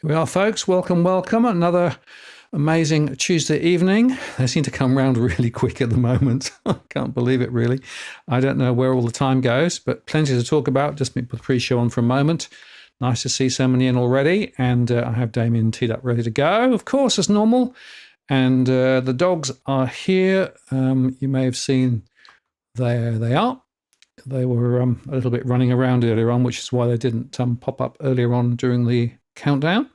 Here we are, folks. Welcome, welcome. Another amazing Tuesday evening. They seem to come round really quick at the moment. I can't believe it, really. I don't know where all the time goes, but plenty to talk about. Just put the pre-show on for a moment. Nice to see so many in already. And I have Damien teed up ready to go, of course, as normal. And the dogs are here. You may have seen there they are. They were a little bit running around earlier on, which is why they didn't pop up earlier on during the countdown.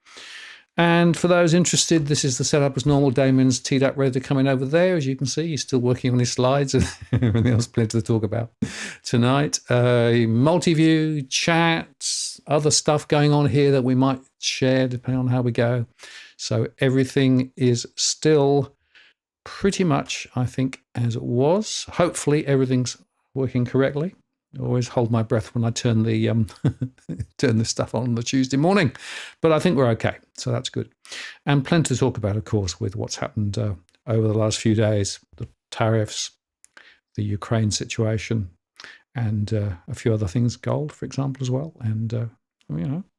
And for those interested, this is the setup as normal. Damien's teed up, ready to come in over there. As you can see, he's still working on his slides and everything else, plenty to talk about tonight. Multi-view, chats, other stuff going on here that we might share depending on how we go. So everything is still pretty much, I think, as it was. Hopefully everything's working correctly. I always hold my breath when I turn the turn this stuff on the Tuesday morning, but I think we're okay, so that's good. And plenty to talk about, of course, with what's happened over the last few days: the tariffs, the Ukraine situation, and a few other things, gold, for example, as well. And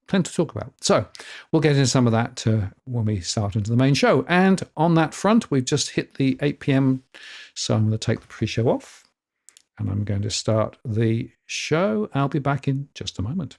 plenty to talk about. So we'll get into some of that when we start into the main show. And on that front, we've just hit the 8 p.m. So I'm going to take the pre-show off. And I'm going to start the show. I'll be back in just a moment.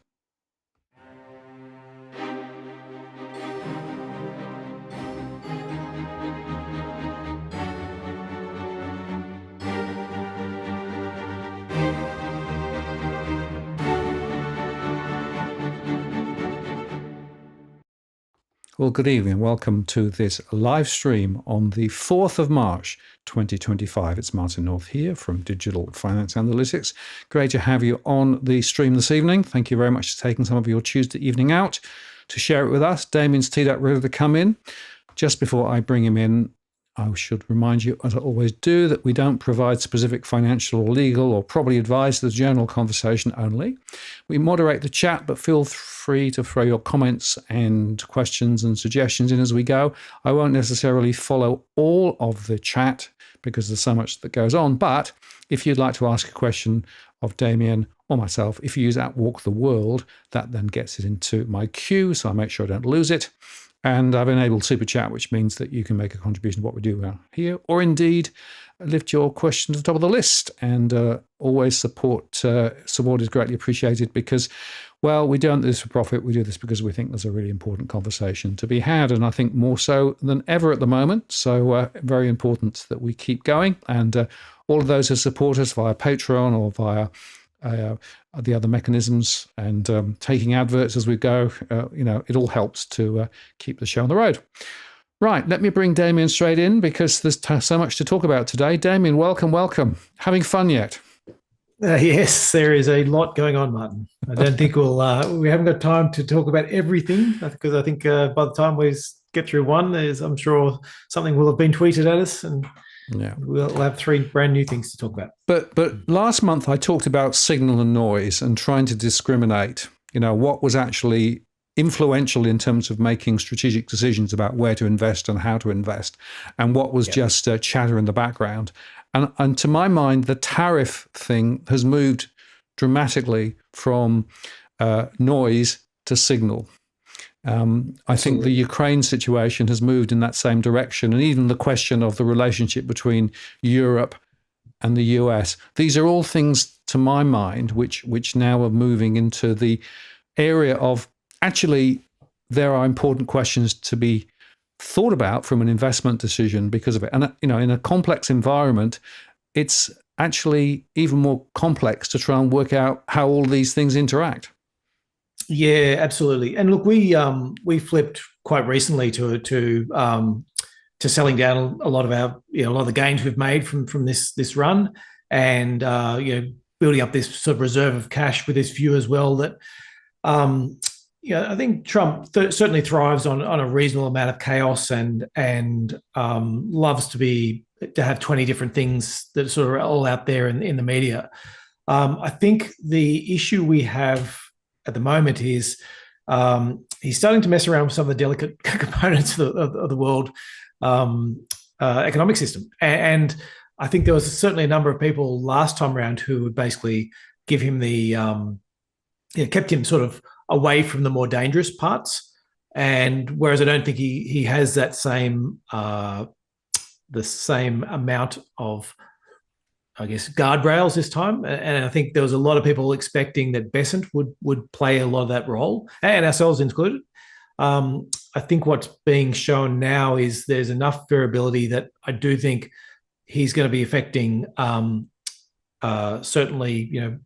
Well, good evening. Welcome to this live stream on the 4th of March, 2025. It's Martin North here from Digital Finance Analytics. Great to have you on the stream this evening. Thank you very much for taking some of your Tuesday evening out to share it with us. Damien's teed up, ready to come in. Just before I bring him in, I should remind you, as I always do, that we don't provide specific financial or legal or property advice. There's general conversation only. We moderate the chat, but feel free to throw your comments and questions and suggestions in as we go. I won't necessarily follow all of the chat because there's so much that goes on. But if you'd like to ask a question of Damien or myself, if you use @Walk the World, that then gets it into my queue, so I make sure I don't lose it. And I've enabled Super Chat, which means that you can make a contribution to what we do here, or indeed lift your question to the top of the list. And always support is greatly appreciated because, well, we don't do this for profit. We do this because we think there's a really important conversation to be had, and I think more so than ever at the moment. So very important that we keep going. And all of those who support us via Patreon or via the other mechanisms and taking adverts as we go, it all helps to keep the show on the road. Right, let me bring Damien straight in because there's so much to talk about today. Damien, welcome. Having fun yet? Yes, there is a lot going on, Martin. I don't think we haven't got time to talk about everything because I think by the time we get through one, I'm sure something will have been tweeted at us and yeah, we'll have 3 brand new things to talk about. But last month I talked about signal and noise and trying to discriminate, what was actually influential in terms of making strategic decisions about where to invest and how to invest, and what was just chatter in the background. And to my mind, the tariff thing has moved dramatically from noise to signal. I think the Ukraine situation has moved in that same direction, and even the question of the relationship between Europe and the US. These are all things, to my mind, which now are moving into the area of actually there are important questions to be thought about from an investment decision because of it. And in a complex environment, it's actually even more complex to try and work out how all these things interact. Yeah, absolutely. And look, we flipped quite recently to selling down a lot of our a lot of the gains we've made from this run, and building up this sort of reserve of cash with this view as well that I think Trump certainly thrives on a reasonable amount of chaos and loves to have 20 different things that are sort of all out there in the media. I think the issue we have at the moment is he's starting to mess around with some of the delicate components of the world economic system. And I think there was certainly a number of people last time around who would basically give him kept him sort of away from the more dangerous parts. And whereas I don't think he has that same the same amount of, I guess, guardrails this time. And I think there was a lot of people expecting that Besant would play a lot of that role, and ourselves included. I think what's being shown now is there's enough variability that I do think he's going to be affecting certainly,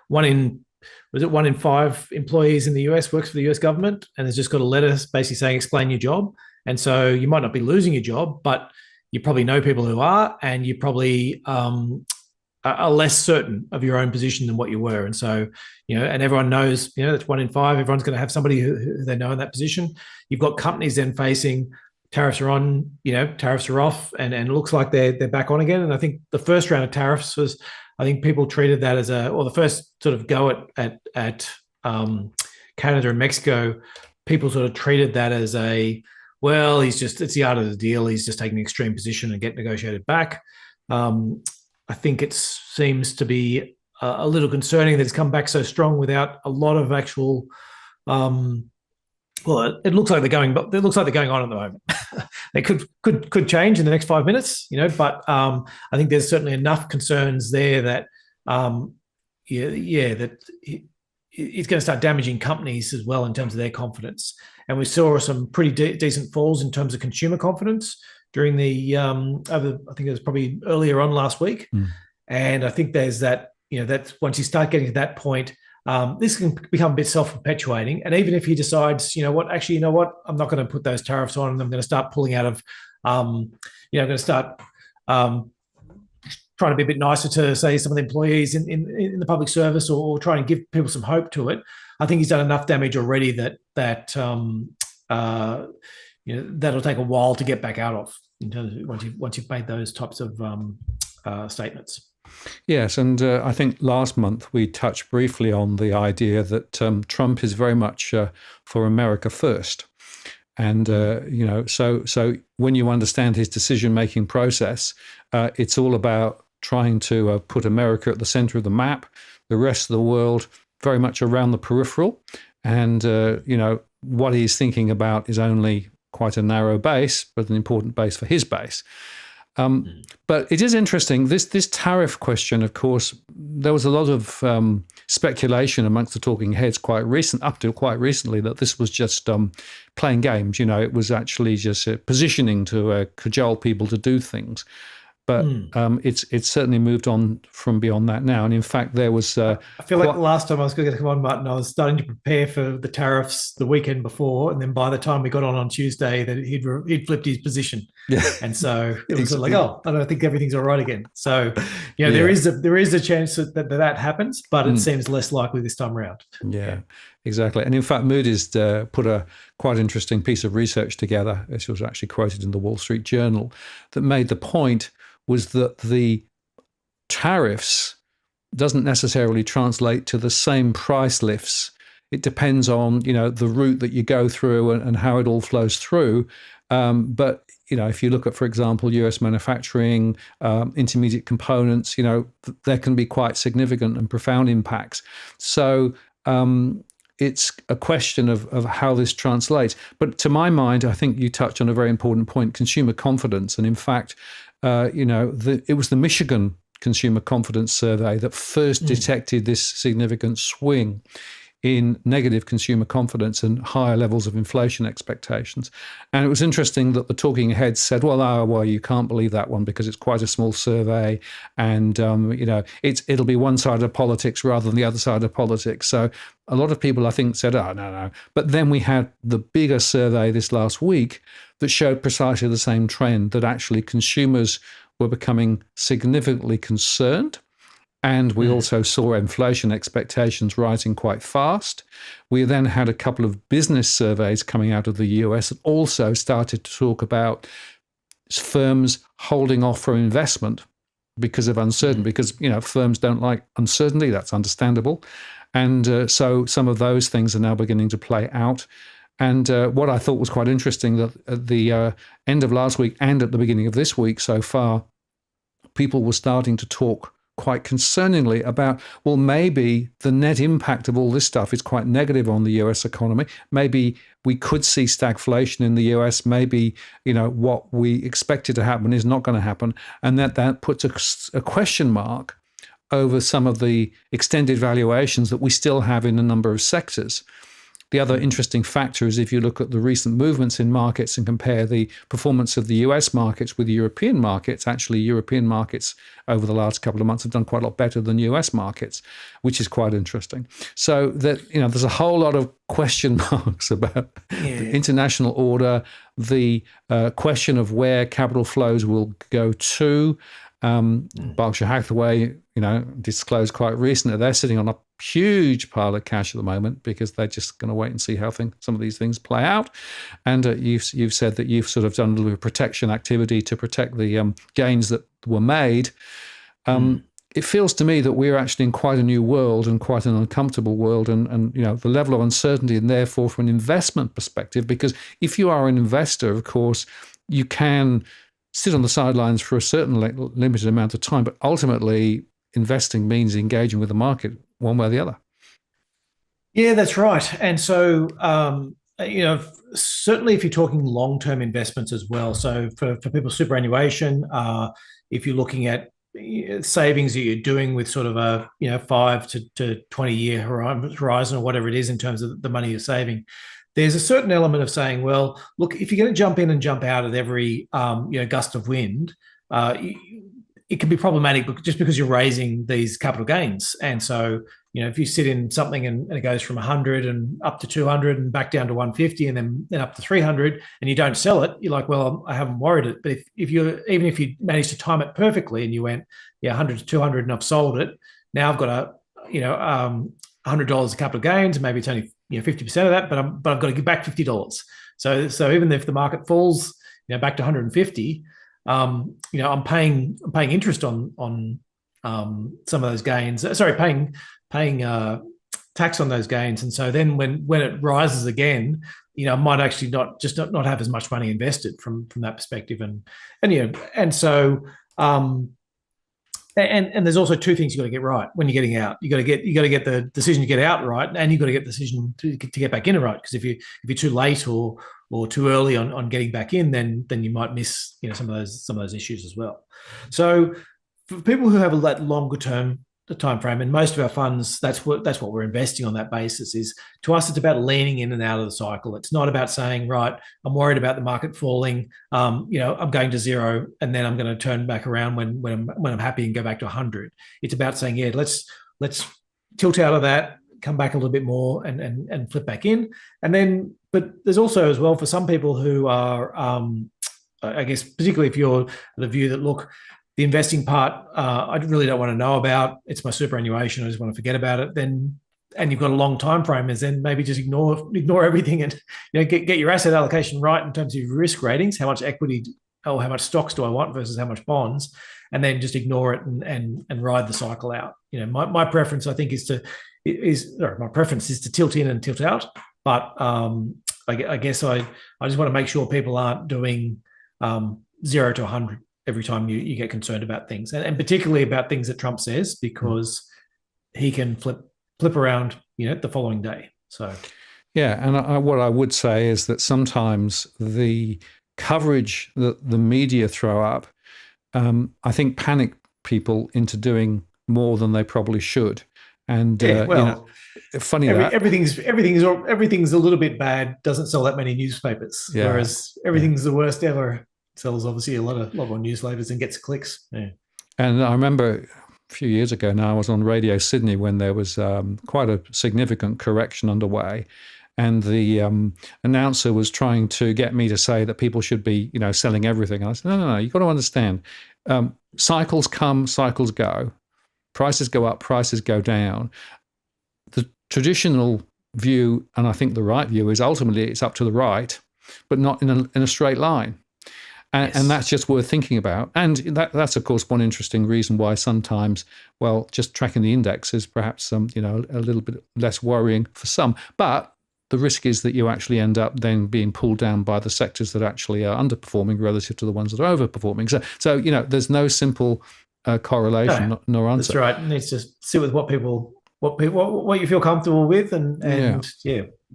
1 in was it 1 in 5 employees in the US works for the US government, and has just got a letter basically saying explain your job. And so you might not be losing your job, but you probably know people who are, and you probably are less certain of your own position than what you were. And so, and everyone knows, that's 1 in 5. Everyone's going to have somebody who they know in that position. You've got companies then facing tariffs are on, tariffs are off, and it looks like they're back on again. And I think the first round of tariffs was, I think people treated that as the first sort of go at Canada and Mexico, people sort of treated that as it's the art of the deal. He's just taking an extreme position and get negotiated back. I think it seems to be a little concerning that it's come back so strong without a lot of actual. It looks like they're going, but it looks like they're going on at the moment. They could change in the next 5 minutes, But I think there's certainly enough concerns there that, that it's going to start damaging companies as well in terms of their confidence. And we saw some pretty decent falls in terms of consumer confidence during the I think it was probably earlier on last week. And I think there's that, that's once you start getting to that point, this can become a bit self-perpetuating. And even if he decides, I'm not going to put those tariffs on, and I'm going to start pulling out of, I'm going to start trying to be a bit nicer to, say, some of the employees in the public service, or try and give people some hope to it. I think he's done enough damage already that that'll take a while to get back out of, in terms of once you've made those types of statements. Yes, and I think last month we touched briefly on the idea that Trump is very much for America first. And, so when you understand his decision-making process, it's all about trying to put America at the center of the map, the rest of the world very much around the peripheral. And, what he's thinking about is only quite a narrow base, but an important base for his base. But it is interesting, this tariff question, of course, there was a lot of speculation amongst the talking heads up to quite recently, that this was just playing games. It was actually just positioning to cajole people to do things. But it's certainly moved on from beyond that now. And in fact, there was... I feel like the last time I was going to come on, Martin, I was starting to prepare for the tariffs the weekend before. And then by the time we got on Tuesday, that he'd flipped his position. Yeah. And so it was like, I don't think everything's all right again. So, there is a chance that happens, but it seems less likely this time around. Yeah, exactly. And in fact, Moody's put a quite interesting piece of research together. This was actually quoted in the Wall Street Journal, that made the point was that the tariffs doesn't necessarily translate to the same price lifts. It depends on, the route that you go through and how it all flows through. But, if you look at, for example, US manufacturing, intermediate components, there can be quite significant and profound impacts. So it's a question of how this translates. But to my mind, I think you touched on a very important point, consumer confidence. And in fact, it was the Michigan Consumer Confidence Survey that first detected this significant swing in negative consumer confidence and higher levels of inflation expectations. And it was interesting that the talking heads said, well, you can't believe that one because it's quite a small survey, and it'll be one side of politics rather than the other side of politics. So a lot of people, I think, said, no. But then we had the bigger survey this last week that showed precisely the same trend, that actually consumers were becoming significantly concerned. And we also saw inflation expectations rising quite fast. We then had a couple of business surveys coming out of the US that also started to talk about firms holding off from investment because of uncertainty, because firms don't like uncertainty. That's understandable. And so some of those things are now beginning to play out. And what I thought was quite interesting, that at the end of last week and at the beginning of this week so far, people were starting to talk quite concerningly about, well, maybe the net impact of all this stuff is quite negative on the US economy. Maybe we could see stagflation in the US. Maybe, what we expected to happen is not going to happen. And that puts a question mark over some of the extended valuations that we still have in a number of sectors. the other interesting factor is if you look at the recent movements in markets and compare the performance of the US markets with the European markets, actually European markets over the last couple of months have done quite a lot better than US markets, which is quite interesting. So that, there's a whole lot of question marks about the international order, the question of where capital flows will go to. Berkshire Hathaway, disclosed quite recently they're sitting on a huge pile of cash at the moment because they're just going to wait and see how some of these things play out. And you've said that you've sort of done a little bit of protection activity to protect the gains that were made. It feels to me that we're actually in quite a new world and quite an uncomfortable world, and the level of uncertainty, and therefore from an investment perspective, because if you are an investor, of course, you can sit on the sidelines for a certain limited amount of time, but ultimately investing means engaging with the market one way or the other. Yeah, that's right. And so, certainly if you're talking long-term investments as well. So for people's superannuation, if you're looking at savings that you're doing with sort of a 5 to 20 year horizon or whatever it is in terms of the money you're saving, there's a certain element of saying, well, look, if you're going to jump in and jump out at every gust of wind, it can be problematic just because you're raising these capital gains. And so, if you sit in something and it goes from 100 and up to 200 and back down to 150 and then up to 300 and you don't sell it, you're like, well, I haven't worried it. But if you manage to time it perfectly and you went, 100 to 200 and I've sold it, now I've got $100 of capital gains, maybe it's only 50% of that, but I've got to give back $50. So even if the market falls back to 150, I'm paying interest on some of those gains. Sorry, paying tax on those gains. And so then when it rises again, I might actually not have as much money invested from that perspective. And so there's also two things you got to get right when you're getting out. You got to get the decision to get out right, and you got to get the decision to get back in right. Because if you're too late or too early on getting back in, then you might miss some of those issues as well. So for people who have that longer term time frame, and most of our funds, that's what we're investing on that basis. Is to us, it's about leaning in and out of the cycle. It's not about saying, right, I'm worried about the market falling. I'm going to zero, and then I'm going to turn back around when I'm happy and go back to 100. It's about saying, let's tilt out of that, come back a little bit more, and flip back in. And then, but there's also as well for some people who are, I guess, particularly if you're the view that look, the investing part, I really don't want to know about. It's my superannuation. I just want to forget about it. Then, and you've got a long time frame, is then maybe just ignore everything and get your asset allocation right in terms of your risk ratings. How much equity or how much stocks do I want versus how much bonds, and then just ignore it and ride the cycle out. My preference, I think, is to tilt in and tilt out. But I guess I just want to make sure people aren't doing 0 to 100. Every time you get concerned about things, and particularly about things that Trump says, because he can flip around, the following day. So, yeah, and what I would say is that sometimes the coverage that the media throw up, I think, panic people into doing more than they probably should. And funny that everything's a little bit bad. Doesn't sell that many newspapers, whereas everything's the worst ever. Sells obviously a lot more newsletters and gets clicks. Yeah. And I remember a few years ago now, I was on Radio Sydney when there was quite a significant correction underway. And the announcer was trying to get me to say that people should be, selling everything. And I said, no, you've got to understand. Cycles come, cycles go. Prices go up, prices go down. The traditional view, and I think the right view, is ultimately it's up to the right, but not in a straight line. And that's just worth thinking about. And that's, of course, one interesting reason why sometimes, just tracking the index is perhaps, a little bit less worrying for some. But the risk is that you actually end up then being pulled down by the sectors that actually are underperforming relative to the ones that are overperforming. So there's no simple correlation nor answer. That's right. It needs to sit with what you feel comfortable with and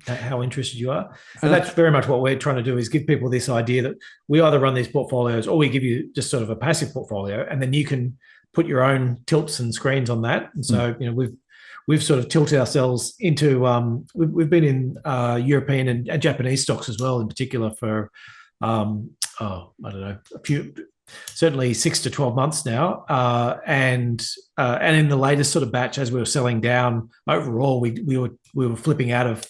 how interested you are. And that's very much what we're trying to do, is give people this idea that we either run these portfolios or we give you just sort of a passive portfolio, and then you can put your own tilts and screens on that. And so, we've sort of tilted ourselves into we've been in European and Japanese stocks as well, in particular for I don't know, certainly 6 to 12 months now, and in the latest sort of batch, as we were selling down overall, we were flipping out of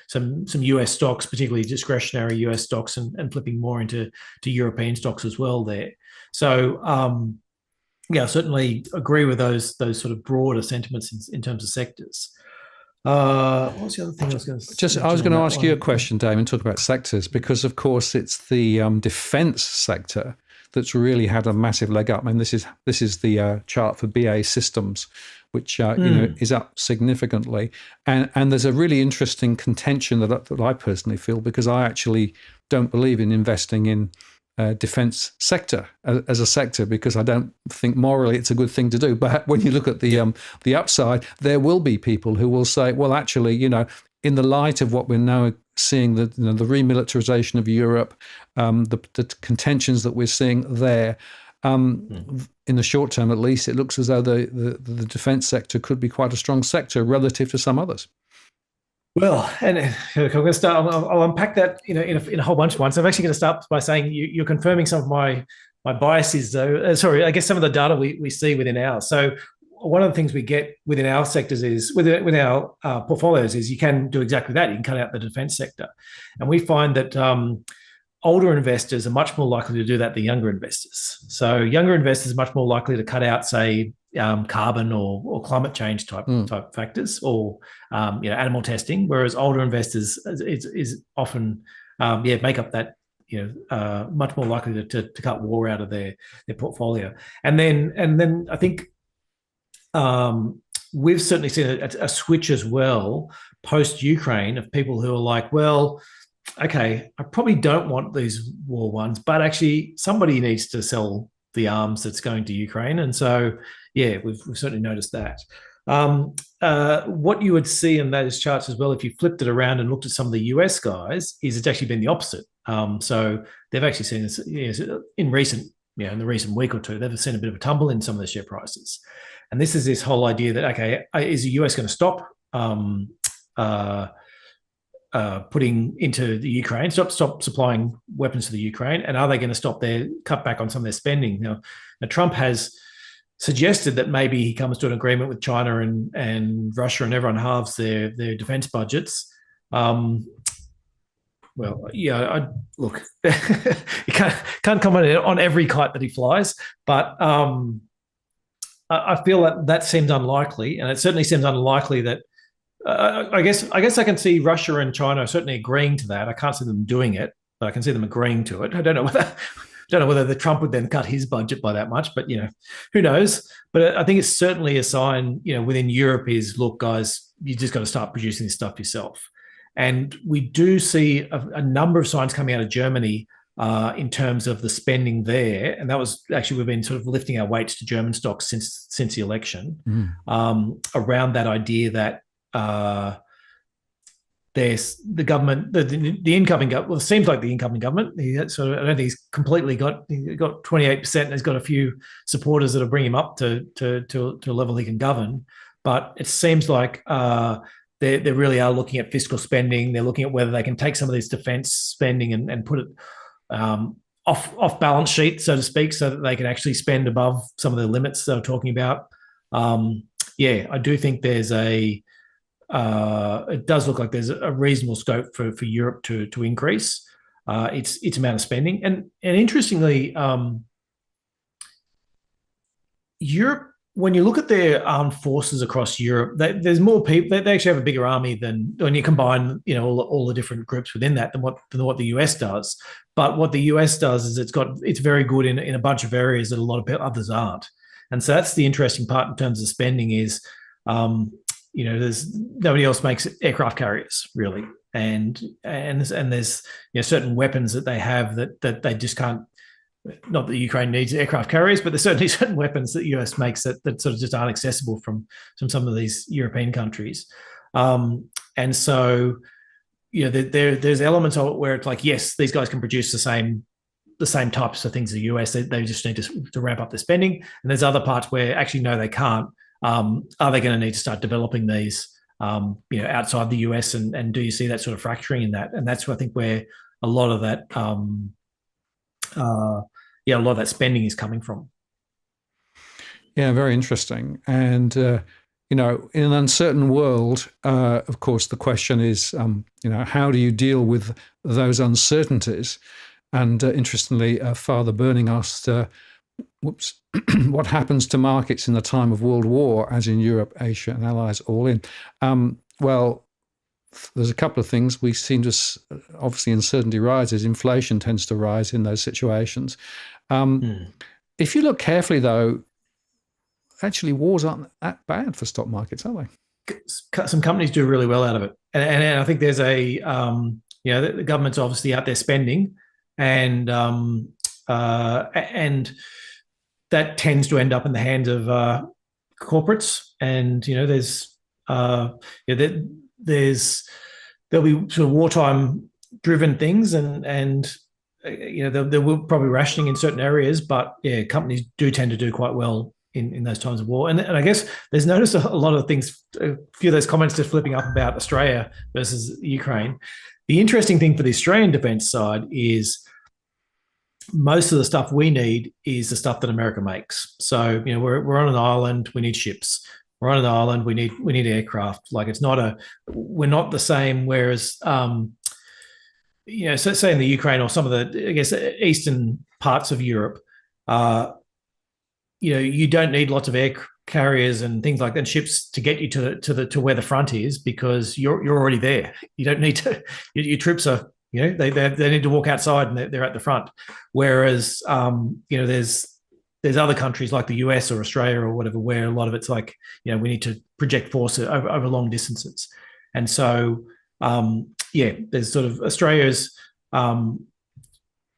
some US stocks, particularly discretionary US stocks, and flipping more into European stocks as well there. So I certainly agree with those sort of broader sentiments in terms of sectors. What's the other thing I was going to I was going to ask you a question, Damien, talk about sectors, because of course it's the defence sector that's really had a massive leg up. I mean, this is the chart for BAE Systems, which is up significantly, and there's a really interesting contention that I personally feel, because I actually don't believe in investing in defence sector as a sector, because I don't think morally it's a good thing to do. But when you look at the upside, there will be people who will say, well, actually, in the light of what we're now seeing, the remilitarization of Europe, the contentions that we're seeing there, in the short term at least, it looks as though the defence sector could be quite a strong sector relative to some others. Well, and I'm going to start. I'll unpack that in a whole bunch of ones. I'm actually going to start by saying you're confirming some of my biases, though. Sorry, I guess some of the data we see within ours. So one of the things we get within our sectors is within our portfolios is you can do exactly that. You can cut out the defence sector, and we find that older investors are much more likely to do that than younger investors. So younger investors are much more likely to cut out, say, carbon or climate change type factors, or animal testing, whereas older investors is often make up that much more likely to cut war out of their portfolio. And then I think we've certainly seen a switch as well post Ukraine of people who are like, well, okay, I probably don't want these war ones, but actually somebody needs to sell the arms that's going to Ukraine. And so, yeah, we've certainly noticed that. What you would see in those charts as well, if you flipped it around and looked at some of the US guys, is it's actually been the opposite. So they've actually seen this in the recent week or two, they've seen a bit of a tumble in some of the share prices. And this is this whole idea that, okay, is the US going to stop putting into the Ukraine, stop supplying weapons to the Ukraine, and are they going to cut back on some of their spending? Now Trump has suggested that maybe he comes to an agreement with China and Russia, and everyone halves their defense budgets. Look, you can't comment on every kite that he flies, but I feel that seems unlikely, and it certainly seems unlikely that. I guess I can see Russia and China certainly agreeing to that. I can't see them doing it, but I can see them agreeing to it. I don't know whether the Trump would then cut his budget by that much, but who knows? But I think it's certainly a sign, within Europe is, look, guys, you just got to start producing this stuff yourself. And we do see a number of signs coming out of Germany in terms of the spending there, and that was actually, we've been sort of lifting our weights to German stocks since the election, around that idea that. There's the government, the incoming government. Well, it seems like the incoming government. I don't think he's completely got 28%, and he's got a few supporters that'll bring him up to a level he can govern. But it seems like they really are looking at fiscal spending. They're looking at whether they can take some of this defence spending and put it off balance sheet, so to speak, so that they can actually spend above some of the limits they're talking about. I do think there's it does look like there's a reasonable scope for Europe to increase its amount of spending. And interestingly, Europe, when you look at their armed forces across Europe, there's more people. They actually have a bigger army than when you combine, all the different groups within that than what the US does. But what the US does is it's very good in a bunch of areas that a lot of others aren't. And so that's the interesting part in terms of spending is. There's nobody else makes aircraft carriers really, and there's certain weapons that they have that they just can't. Not that Ukraine needs aircraft carriers, but there's certainly certain weapons that the US makes that sort of just aren't accessible from some of these European countries, and so there's elements of it where it's like, yes, these guys can produce the same types of things as the US. They just need to ramp up their spending, and there's other parts where actually no, they can't. are they going to need to start developing these, outside the US? And do you see that sort of fracturing in that? And that's, I think, where a lot of that, a lot of that spending is coming from. Yeah, very interesting. And, in an uncertain world, of course, the question is, how do you deal with those uncertainties? And interestingly, Father Burning asked, what happens to markets in the time of World War, as in Europe, Asia, and allies all in? Well, there's a couple of things. We seem to, obviously, uncertainty rises. Inflation tends to rise in those situations. If you look carefully, though, actually wars aren't that bad for stock markets, are they? Some companies do really well out of it. And I think there's the government's obviously out there spending, and that tends to end up in the hands of corporates. And there'll be sort of wartime driven things, and there will probably rationing in certain areas, but companies do tend to do quite well in those times of war. And I guess there's noticed a lot of things, a few of those comments just flipping up about Australia versus Ukraine. The interesting thing for the Australian defence side is most of the stuff we need is the stuff that America makes. So, we're on an island, we need ships. We're on an island, we need aircraft. Like, we're not the same. Whereas, so say in the Ukraine or some of the, I guess, eastern parts of Europe, you don't need lots of air carriers and things like that, ships, to get you to where the front is, because you're already there. You don't need to. Your troops are, they need to walk outside and they're at the front. Whereas, there's other countries like the US or Australia or whatever, where a lot of it's like, we need to project force over long distances. And so, there's sort of Australia's.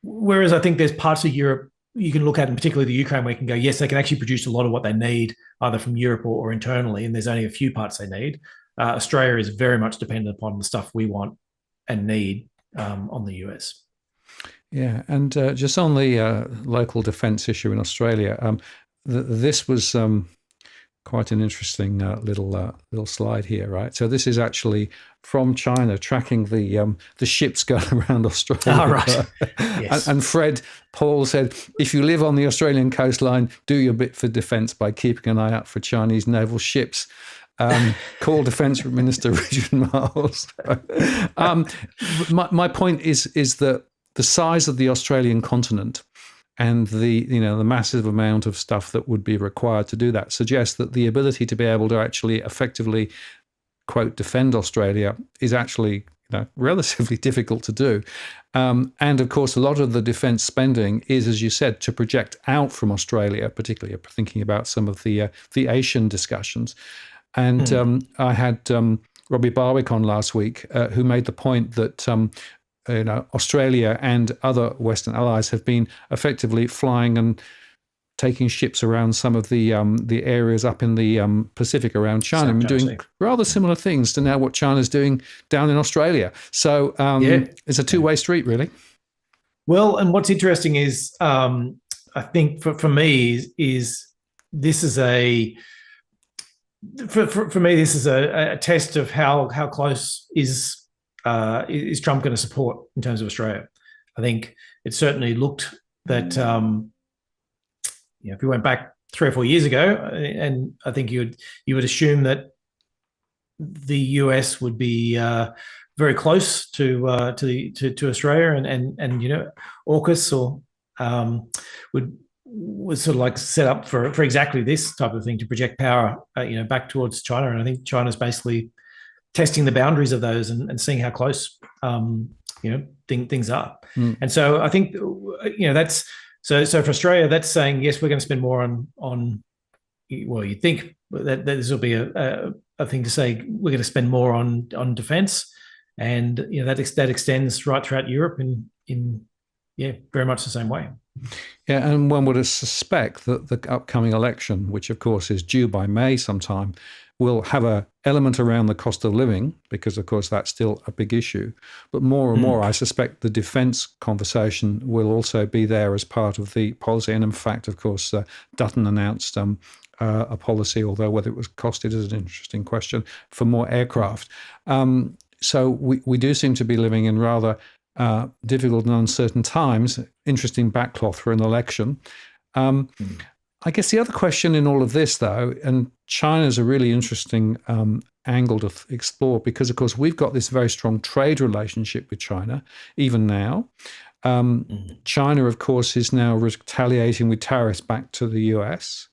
Whereas I think there's parts of Europe you can look at, and particularly the Ukraine, where you can go, yes, they can actually produce a lot of what they need, either from Europe or internally, and there's only a few parts they need. Australia is very much dependent upon the stuff we want and need on the US. Yeah, and just on the local defence issue in Australia, this was quite an interesting little slide here, right? So this is actually from China, tracking the ships going around Australia. Oh, right. Yes. And Fred Paul said, if you live on the Australian coastline, do your bit for defence by keeping an eye out for Chinese naval ships. Call Defence Minister Richard Marles. My point is that the size of the Australian continent and the massive amount of stuff that would be required to do that suggests that the ability to be able to actually effectively, quote, defend Australia is actually relatively difficult to do. And of course, a lot of the defence spending is, as you said, to project out from Australia, particularly thinking about some of the Asian discussions. And I had Robbie Barwick on last week, who made the point that Australia and other Western allies have been effectively flying and taking ships around some of the areas up in the Pacific around China, and doing rather similar things to now what China's doing down in Australia. So it's a two-way street, really. Well, and what's interesting is, I think for me is this is a test of how close is Trump going to support in terms of Australia. I think it certainly looked that if we went back 3 or 4 years ago, and I think you would assume that the US would be very close to Australia, and AUKUS was sort of like set up for exactly this type of thing, to project power back towards China. And I think China's basically testing the boundaries of those and seeing how close things are. And so I think that's so for Australia, that's saying, yes, we're going to spend more on well, you think that this will be a thing to say, we're going to spend more on defense, and that extends right throughout Europe in very much the same way. Yeah, and one would suspect that the upcoming election, which of course is due by May sometime, will have an element around the cost of living, because of course that's still a big issue. But more and more, I suspect the defence conversation will also be there as part of the policy. And in fact, of course, Dutton announced a policy, although whether it was costed is an interesting question, for more aircraft. So we do seem to be living in rather difficult and uncertain times. Interesting backcloth for an election. I guess the other question in all of this, though, and China is a really interesting angle to explore because, of course, we've got this very strong trade relationship with China, even now. China, of course, is now retaliating with tariffs back to the US.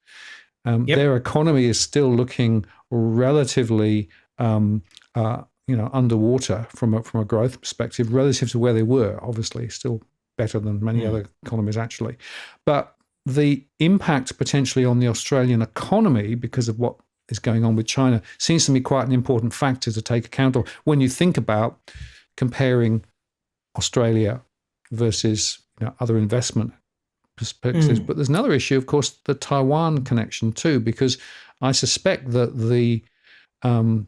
Their economy is still looking relatively, underwater from a growth perspective, relative to where they were. Obviously, still better than many other economies, actually. But the impact potentially on the Australian economy because of what is going on with China seems to me quite an important factor to take account of when you think about comparing Australia versus other investment perspectives. But there's another issue, of course, the Taiwan connection too, because I suspect that the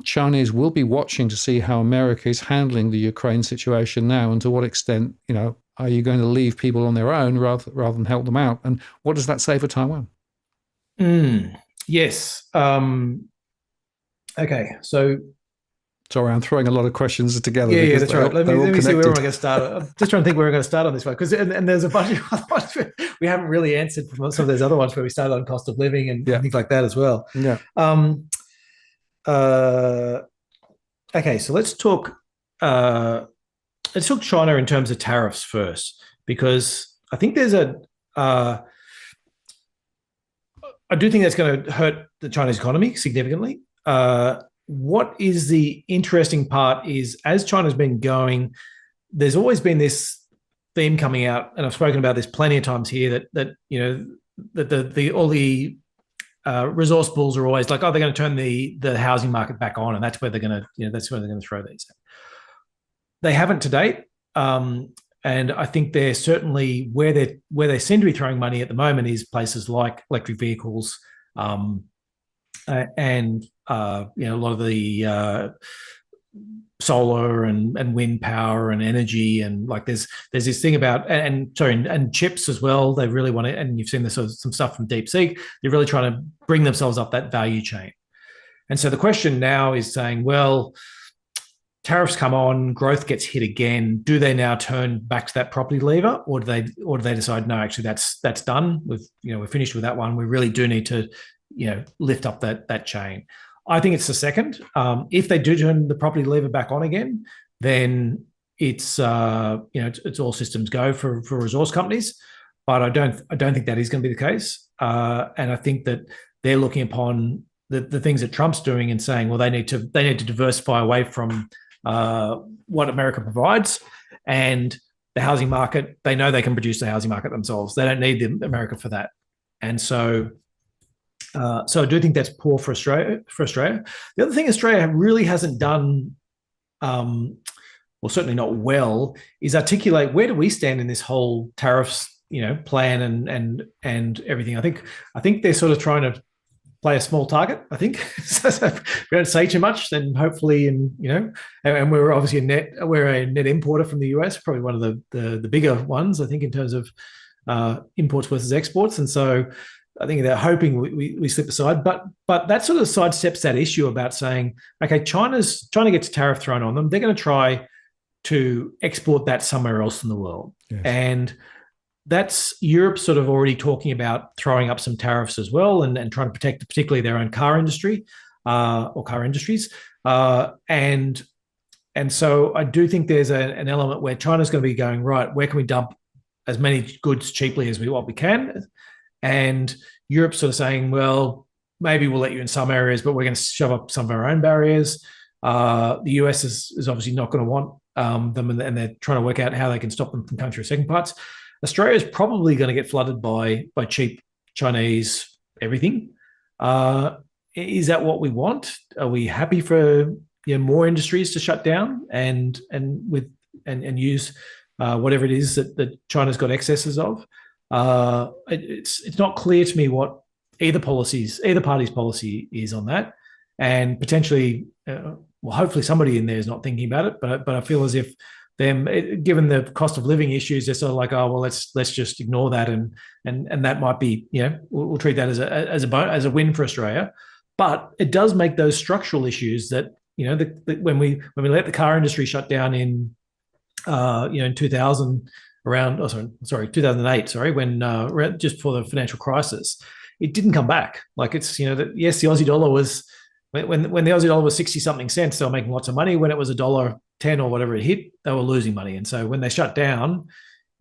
Chinese will be watching to see how America is handling the Ukraine situation now, and to what extent, are you going to leave people on their own rather than help them out? And what does that say for Taiwan? Yes. Okay. So. Sorry, I'm throwing a lot of questions together. Yeah, that's right. Let me see where we're going to start. I'm just trying to think where we're going to start on this one, because and there's a bunch of other ones we haven't really answered from some of those other ones where we started on cost of living and things like that as well. Yeah. Okay, so let's talk China in terms of tariffs first, because I think there's I do think that's going to hurt the Chinese economy significantly. What is the interesting part is, as China's been going, there's always been this theme coming out, and I've spoken about this plenty of times here, that all the resource bulls are always like, oh, they're going to turn the housing market back on, and that's where they're going to throw these. They haven't to date, and I think they're certainly where they seem to be throwing money at the moment is places like electric vehicles, and a lot of the solar and wind power and energy, and like there's this thing about and chips as well. They really want to, and you've seen this some stuff from DeepSeek. They're really trying to bring themselves up that value chain. And so the question now is saying, well, tariffs come on, growth gets hit again. Do they now turn back to that property lever, or do they decide, no, actually that's done. We're finished with that one. We really do need to lift up that chain. I think it's the second. If they do turn the property lever back on again, then it's it's all systems go for resource companies. But I don't think that is going to be the case. And I think that they're looking upon the things that Trump's doing and saying, well, they need to diversify away from what America provides, and the housing market. They know they can produce the housing market themselves. They don't need America for that. And so I do think that's poor for Australia. The other thing Australia really hasn't done, well, certainly not well, is articulate where do we stand in this whole tariffs, plan and everything. I think they're sort of trying to play a small target. I think so if we don't say too much, then hopefully, and we're obviously we're a net importer from the US, probably one of the bigger ones, I think, in terms of imports versus exports, and so I think they're hoping we slip aside, but that sort of sidesteps that issue about saying, okay, China's trying to get a tariff thrown on them. They're going to try to export that somewhere else in the world. Yes. And that's Europe sort of already talking about throwing up some tariffs as well, and trying to protect particularly their own car industry or car industries. And so I do think there's an element where China's going to be going, right, where can we dump as many goods cheaply as we can? And Europe's sort of saying, well, maybe we'll let you in some areas, but we're going to shove up some of our own barriers. The US is obviously not going to want them, and they're trying to work out how they can stop them from coming through second parts. Australia is probably going to get flooded by cheap Chinese everything. Is that what we want? Are we happy for more industries to shut down and use whatever it is that China's got excesses of? It's not clear to me what either party's policy is on that, and potentially, hopefully somebody in there is not thinking about it. But I feel as if them, given the cost of living issues, they're sort of like, oh well, let's just ignore that, and that might be, we'll treat that as a win for Australia. But it does make those structural issues that, when we let the car industry shut down in 2000, around 2008, when just before the financial crisis, it didn't come back. Like, it's, yes, the Aussie dollar was, when the Aussie dollar was 60 something cents, they were making lots of money. When it was $1.10 or whatever it hit, they were losing money. And so when they shut down,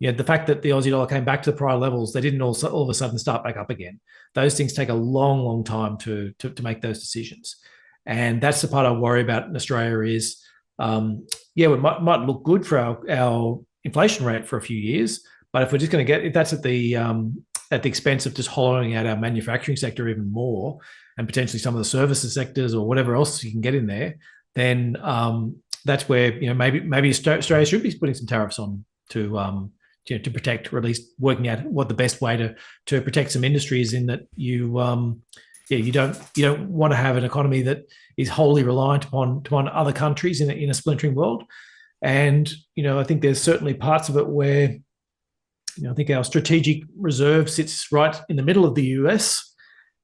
the fact that the Aussie dollar came back to the prior levels, they didn't all of a sudden start back up again. Those things take a long, long time to make those decisions. And that's the part I worry about in Australia is, it might look good for our inflation rate for a few years, but if we're just going to if that's at the expense of just hollowing out our manufacturing sector even more, and potentially some of the services sectors or whatever else you can get in there, then that's where maybe Australia should be putting some tariffs on to protect, or at least working out what the best way to protect some industries, in that you don't want to have an economy that is wholly reliant upon other countries in a splintering world. And I think there's certainly parts of it where I think our strategic reserve sits right in the middle of the US,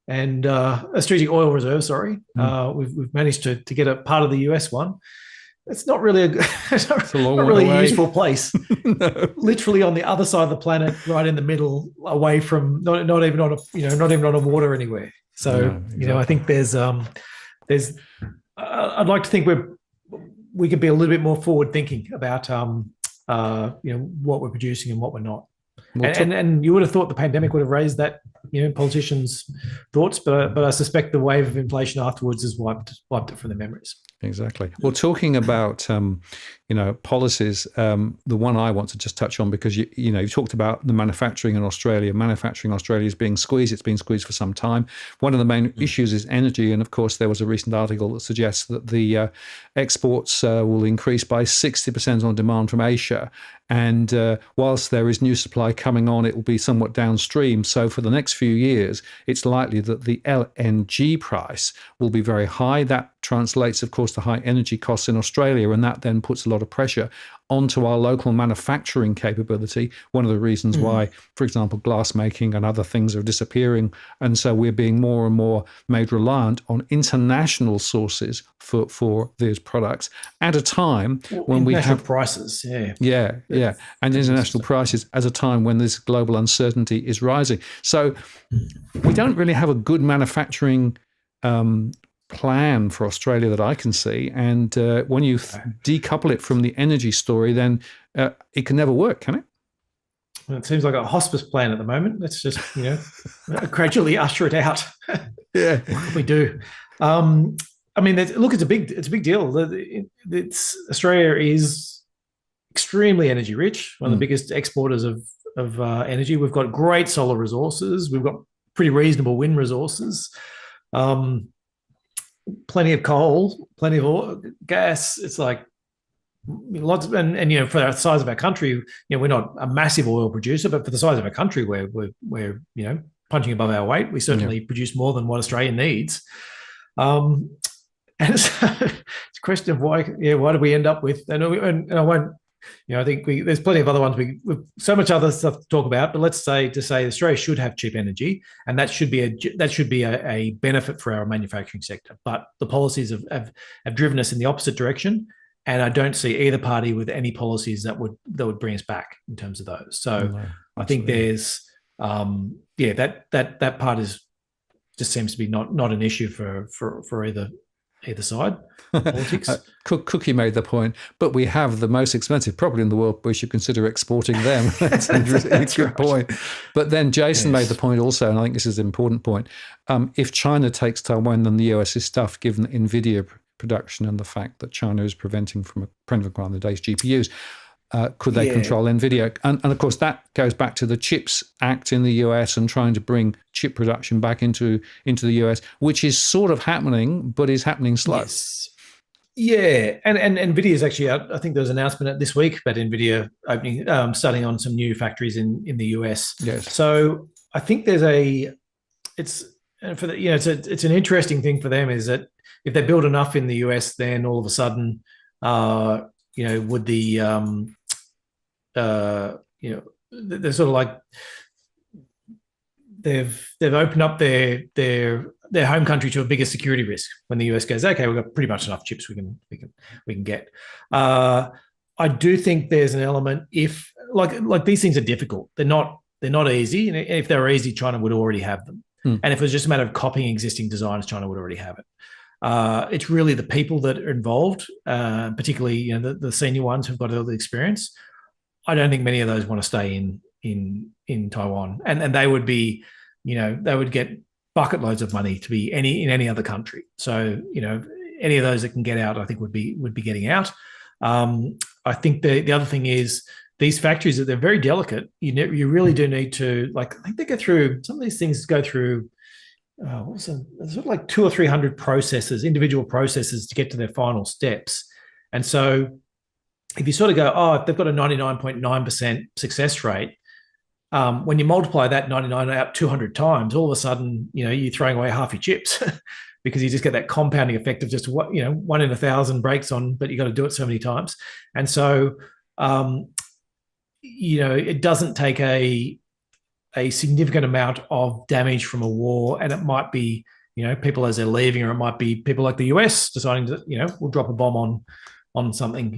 and a strategic oil reserve. Sorry, we've managed to get a part of the US one. It's not really a useful place. No. Literally on the other side of the planet, right in the middle, away from not even on a water anywhere. So exactly. I think there's I'd like to think we could be a little bit more forward thinking about what we're producing and what we're not. And you would have thought the pandemic would have raised that, politicians' thoughts, but I suspect the wave of inflation afterwards has wiped it from their memories. Exactly. Well, talking about policies, the one I want to just touch on, because you talked about the manufacturing in Australia. Manufacturing in Australia is being squeezed. It's been squeezed for some time. One of the main issues is energy, and of course there was a recent article that suggests that the exports will increase by 60% on demand from Asia. And whilst there is new supply coming on, it will be somewhat downstream. So for the next few years, it's likely that the LNG price will be very high. That translates, of course, to high energy costs in Australia, and that then puts a lot of pressure onto our local manufacturing capability. One of the reasons why, for example, glass making and other things are disappearing. And so we're being more and more made reliant on international sources for these products at a time when we have prices. And international prices at a time when this global uncertainty is rising. So we don't really have a good manufacturing plan for Australia that I can see. And when you decouple it from the energy story, then it can never work, can it? Well, it seems like a hospice plan at the moment. Let's just, gradually usher it out. Yeah. What can we do? It's a big deal. Australia is extremely energy rich, one of the biggest exporters of energy. We've got great solar resources. We've got pretty reasonable wind resources. Plenty of coal, plenty of oil, gas. It's like lots of, and for the size of our country, we're not a massive oil producer, but for the size of our country, we're punching above our weight. We certainly produce more than what Australia needs. And it's a question of why do we end up with, and I won't, I think there's plenty of other ones. We've so much other stuff to talk about, but let's say Australia should have cheap energy, and that should be a benefit for our manufacturing sector. But the policies have driven us in the opposite direction, and I don't see either party with any policies that would bring us back in terms of those. So I think there's that part just seems to be not an issue for either side. Politics. Cookie made the point, but we have the most expensive property in the world. We should consider exporting them. That's a really good point. But then Jason made the point also, and I think this is an important point. If China takes Taiwan, then the US is stuffed, given NVIDIA production and the fact that China is preventing the day's GPUs. Could they control NVIDIA? And of course, that goes back to the CHIPS Act in the US and trying to bring chip production back into the US, which is sort of happening, but is happening slow. Yes. Yeah, and NVIDIA is actually, I think there was an announcement this week about NVIDIA opening, starting on some new factories in the US. Yes. So I think it's an interesting thing for them is that if they build enough in the US, then all of a sudden, would the they're sort of like they've opened up their home country to a bigger security risk when the US goes, okay, we've got pretty much enough chips we can get. I do think there's an element if like these things are difficult. They're not easy, and if they were easy, China would already have them. And if it was just a matter of copying existing designs, China would already have it. It's really the people that are involved, particularly the senior ones who've got all the experience. I don't think many of those want to stay in Taiwan, and they would be, they would get bucket loads of money to be in any other country. So any of those that can get out, I think would be getting out. I think the other thing is these factories that they're very delicate. You really do need to, like, I think they go through some of these things. Go through sort of like 200 or 300 processes, individual processes to get to their final steps. And so if you sort of go, if they've got a 99.9% success rate, when you multiply that 99 out 200 times, all of a sudden, you're throwing away half your chips because you just get that compounding effect of just one in 1,000 breaks on, but you got to do it so many times. And so, it doesn't take a significant amount of damage from a war, and it might be, people as they're leaving, or it might be people like the US deciding to, we'll drop a bomb on something,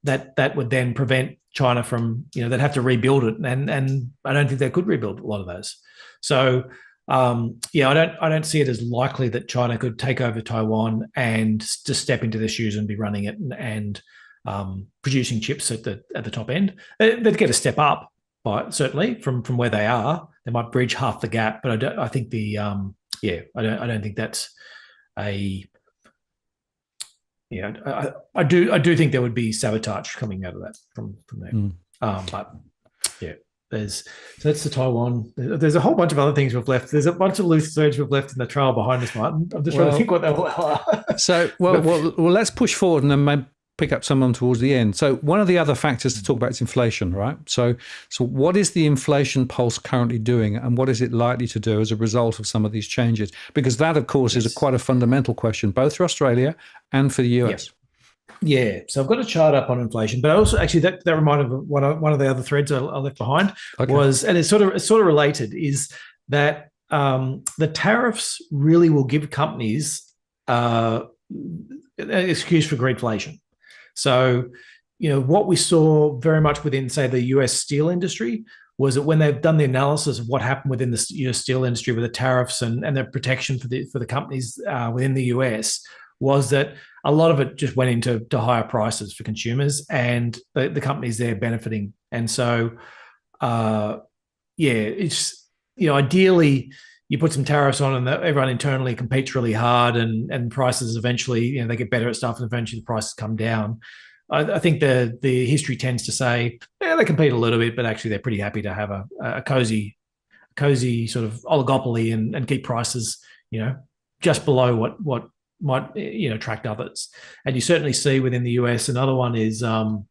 that would then prevent China from, they'd have to rebuild it, and I don't think they could rebuild a lot of those. So, I don't see it as likely that China could take over Taiwan and just step into their shoes and be running it and producing chips at the top end. They'd get a step up, certainly from where they are. They might bridge half the gap, but I think I don't think that's a. I do think there would be sabotage coming out of that from there. But yeah, that's the Taiwan. There's a whole bunch of other things we've left. There's a bunch of loose threads we've left in the trail behind us, Martin. I'm just trying to think what they are. So, well, let's push forward and then maybe pick up some of them towards the end. So one of the other factors to talk about is inflation, right? So what is the inflation pulse currently doing, and what is it likely to do as a result of some of these changes? Because that, of course, is quite a fundamental question, both for Australia and for the US. Yeah. So I've got a chart up on inflation, but also actually that reminded me of one of the other threads I left behind was, and it's sort of related, is that the tariffs really will give companies an excuse for greedflation. So, what we saw very much within, say, the US steel industry was that when they've done the analysis of what happened within the US steel industry with the tariffs and the protection for the companies within the US, was that a lot of it just went into higher prices for consumers, and the companies there benefiting. And so, it's, ideally, you put some tariffs on and everyone internally competes really hard, and prices eventually, they get better at stuff, and eventually the prices come down. I think the history tends to say, they compete a little bit, but actually they're pretty happy to have a cozy sort of oligopoly and keep prices, just below what might, attract others. And you certainly see within the US, another one is the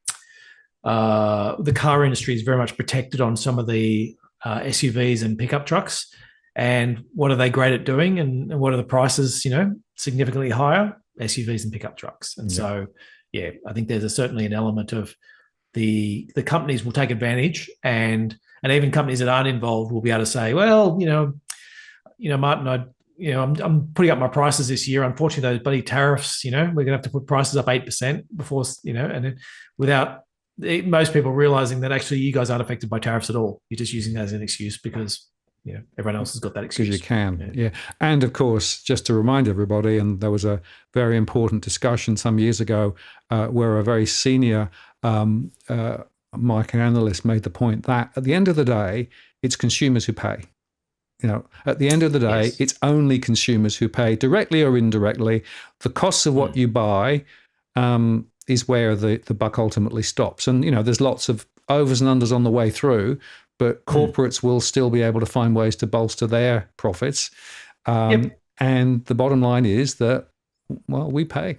car industry is very much protected on some of the SUVs and pickup trucks. And what are they great at doing? And what are the prices, significantly higher? SUVs and pickup trucks. And so, I think there's certainly an element of the companies will take advantage, and even companies that aren't involved will be able to say, well, Martin, I'm putting up my prices this year. Unfortunately, those bloody tariffs, we're going to have to put prices up 8% before, and without most people realizing that actually you guys aren't affected by tariffs at all. You're just using that as an excuse because everyone else has got that excuse. Because you can, yeah. And of course, just to remind everybody, and there was a very important discussion some years ago where a very senior market analyst made the point that at the end of the day, it's consumers who pay. At the end of the day, it's only consumers who pay, directly or indirectly. The costs of what you buy is where the buck ultimately stops. And, there's lots of overs and unders on the way through, but corporates will still be able to find ways to bolster their profits. And the bottom line is that, well, we pay.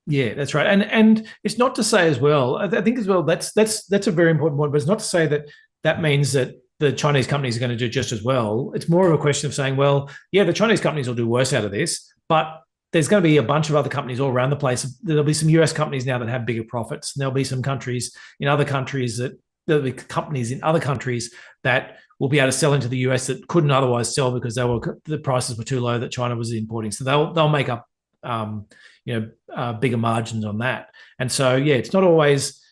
Yeah, that's right. And it's not to say as well, I think as well, that's a very important point, but it's not to say that means that the Chinese companies are going to do just as well. It's more of a question of saying, well, yeah, the Chinese companies will do worse out of this, but there's going to be a bunch of other companies all around the place. There'll be some US companies now that have bigger profits. And there'll be some countries in other countries that there'll be companies in other countries that will be able to sell into the US that couldn't otherwise sell because the prices were too low that China was importing. So they'll make up bigger margins on that. And so it's not always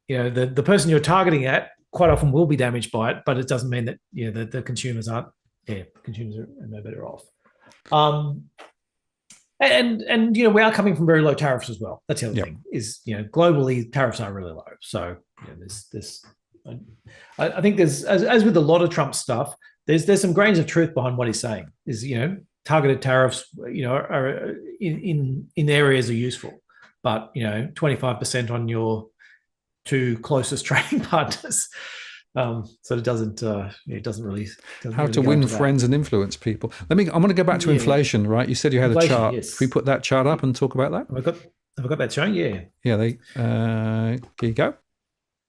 the person you're targeting at quite often will be damaged by it, but it doesn't mean that the consumers aren't. Consumers are no better off. And we are coming from very low tariffs as well. That's the other thing is globally tariffs are really low. So I think there's as with a lot of Trump stuff, there's some grains of truth behind what he's saying. Is targeted tariffs are in areas are useful, but 25% on your two closest trading partners. So it doesn't really. How to win friends and influence people. I'm going to go back to inflation, right? You said you had a chart. Yes. If we put that chart up and talk about that. Have I got that showing? Yeah. Yeah. Here you go.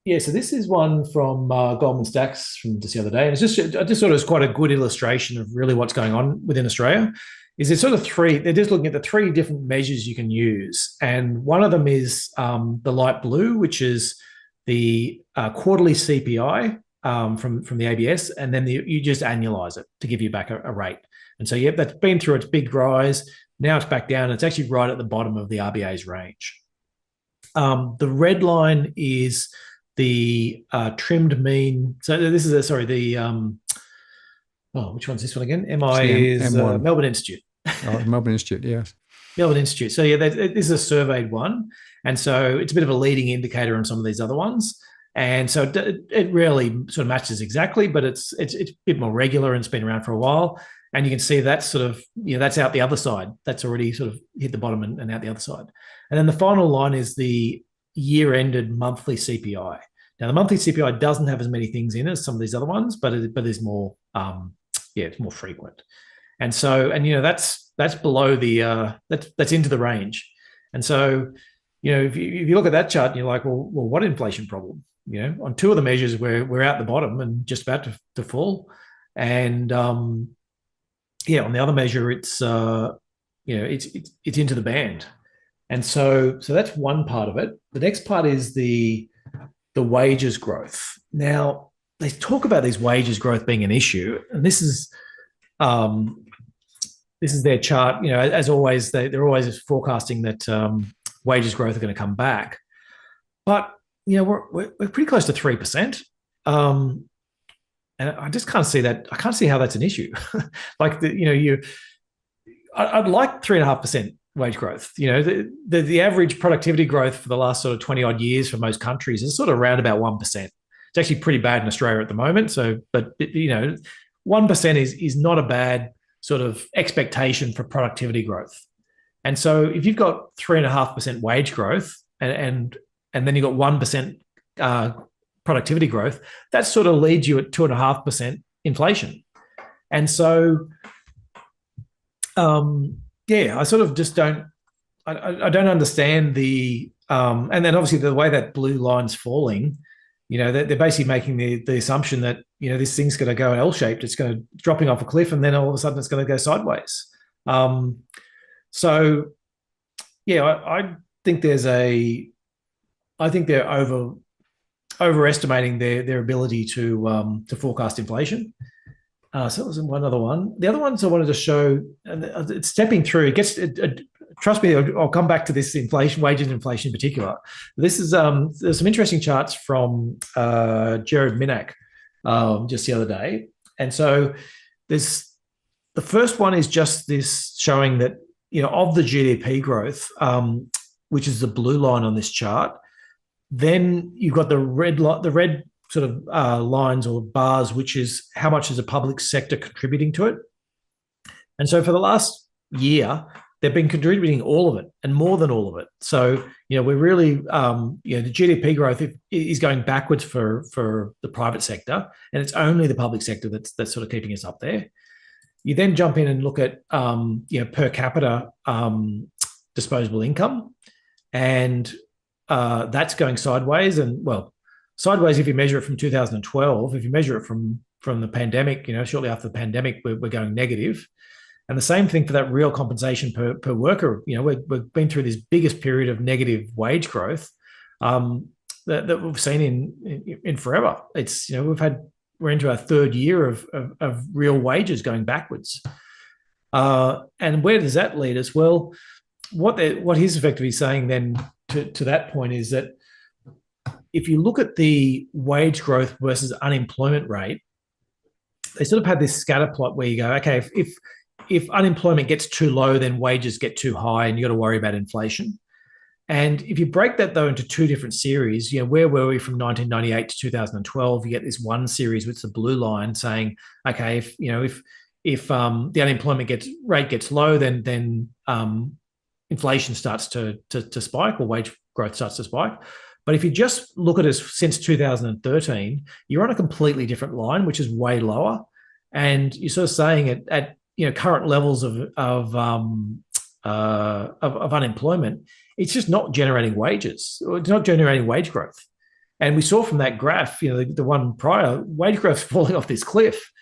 Yeah. So this is one from Goldman Sachs from just the other day, and I just thought it was quite a good illustration of really what's going on within Australia. Is there's sort of three? They're just looking at the three different measures you can use, and one of them is the light blue, which is the quarterly CPI from the ABS, and then you just annualize it to give you back a rate. And so, that's been through its big rise. Now it's back down. It's actually right at the bottom of the RBA's range. The red line is the trimmed mean. So this is which one's this one again? MI is Melbourne Institute. Melbourne Institute, yes. Melbourne Institute. So this is a surveyed one. And so it's a bit of a leading indicator on some of these other ones. And so it really sort of matches exactly, but it's a bit more regular and it's been around for a while. And you can see that's sort of, that's out the other side. That's already sort of hit the bottom and out the other side. And then the final line is the year-ended monthly CPI. Now, the monthly CPI doesn't have as many things in it as some of these other ones, but there's more, it's more frequent. And so, that's below that's into the range. And so, if you look at that chart and you're like, well, what inflation problem? On two of the measures we're out the bottom and just about to fall. And on the other measure, it's into the band. And so that's one part of it. The next part is the wages growth. Now, they talk about these wages growth being an issue, and this is their chart. As always, they're always forecasting that wages growth are going to come back, but we're pretty close to 3%, and I just can't see that. I can't see how that's an issue. Like I'd like 3.5% wage growth. The average productivity growth for the last sort of 20 odd years for most countries is sort of around about 1%. It's actually pretty bad in Australia at the moment. So, but 1% is not a bad sort of expectation for productivity growth. And so if you've got 3.5% wage growth and then you've got 1% productivity growth, that sort of leads you at 2.5% inflation. And so, I sort of just don't understand the, and then obviously the way that blue line's falling, they're basically making the assumption that, this thing's going to go L-shaped. It's going to dropping off a cliff and then all of a sudden it's going to go sideways. So, I think I think they're overestimating their ability to forecast inflation. So that was one other one. The other ones I wanted to show, and it's stepping through. Trust me, I'll come back to this inflation, wages inflation in particular. This is there's some interesting charts from Jared Minak just the other day, and so there's the first one is just this showing that of the GDP growth, which is the blue line on this chart. Then you've got the red sort of lines or bars, which is how much is the public sector contributing to it. And so for the last year, they've been contributing all of it and more than all of it. So, we're really, the GDP growth is going backwards for the private sector, and it's only the public sector that's sort of keeping us up there. You then jump in and look at, per capita disposable income, and that's going sideways. And sideways if you measure it from 2012. If you measure it from the pandemic, shortly after the pandemic, we're going negative. And the same thing for that real compensation per worker. We've been through this biggest period of negative wage growth that we've seen in forever. It's we're into our third year of real wages going backwards. And where does that lead us? Well, what he's effectively saying then to that point is that if you look at the wage growth versus unemployment rate, they sort of have this scatter plot where you go, okay, if unemployment gets too low, then wages get too high and you got to worry about inflation. And if you break that, though, into two different series, where were we from 1998 to 2012? You get this one series with the blue line saying, okay, if the unemployment rate gets low, then inflation starts to spike, or wage growth starts to spike. But if you just look at us since 2013, you're on a completely different line, which is way lower. And you're sort of saying at current levels of unemployment, it's just not generating wages. It's not generating wage growth. And we saw from that graph, the one prior, wage growth falling off this cliff.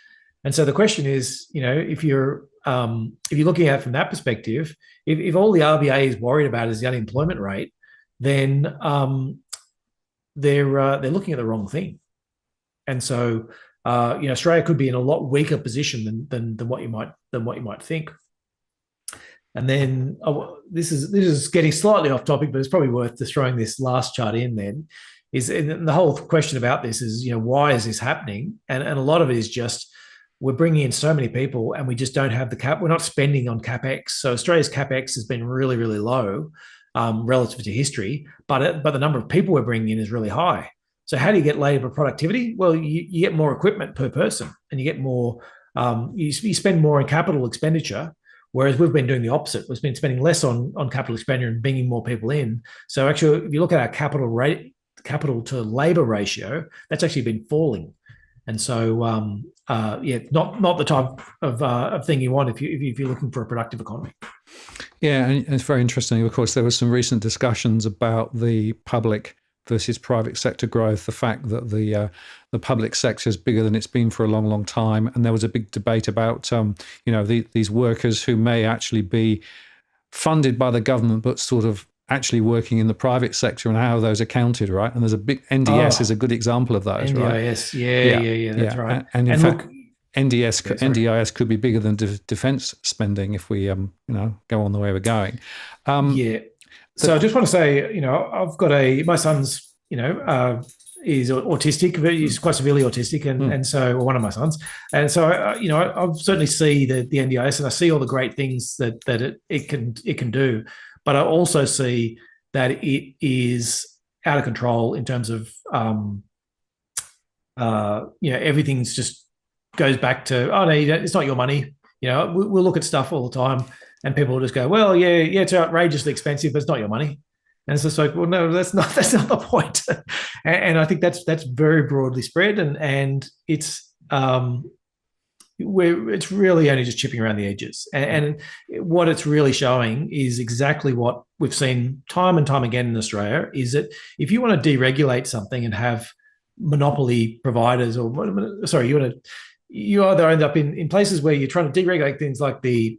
And so the question is, if you're looking at it from that perspective, if all the RBA is worried about is the unemployment rate, then they're looking at the wrong thing. And so Australia could be in a lot weaker position than what you might think. And then this is getting slightly off topic, but it's probably worth just throwing this last chart in. Then and the whole question about this is why is this happening? And a lot of it is just we're bringing in so many people and we just don't have the cap. We're not spending on capex. So Australia's capex has been really, really low relative to history, but the number of people we're bringing in is really high. So how do you get labour productivity? Well, you get more equipment per person, and you get more. You spend more on capital expenditure. Whereas we've been doing the opposite. We've been spending less on capital expenditure and bringing more people in. So actually, if you look at our capital to labour ratio, that's actually been falling. And so, not the type of thing you want if you're looking for a productive economy. Yeah, and it's very interesting. Of course, there were some recent discussions about the public versus private sector growth, the fact that the public sector is bigger than it's been for a long, long time. And there was a big debate about, these workers who may actually be funded by the government, but sort of actually working in the private sector, and how those are counted, right? And there's a big NDS is a good example of those, right? NDIS, yeah, that's right. And in fact, NDIS could be bigger than defence spending if we, go on the way we're going. So I just want to say, I've got my son's, is autistic. He's quite severely autistic, and so one of my sons, and so I certainly see the NDIS, and I see all the great things that it can do, but I also see that it is out of control in terms of everything's just goes back to it's not your money. We'll look at stuff all the time. And people will just go, well, yeah, it's outrageously expensive, but it's not your money. And it's just like, well, no, that's not the point. And I think that's very broadly spread, and it's it's really only just chipping around the edges. And what it's really showing is exactly what we've seen time and time again in Australia: is that if you want to deregulate something and have monopoly providers, you either end up in places where you're trying to deregulate things like the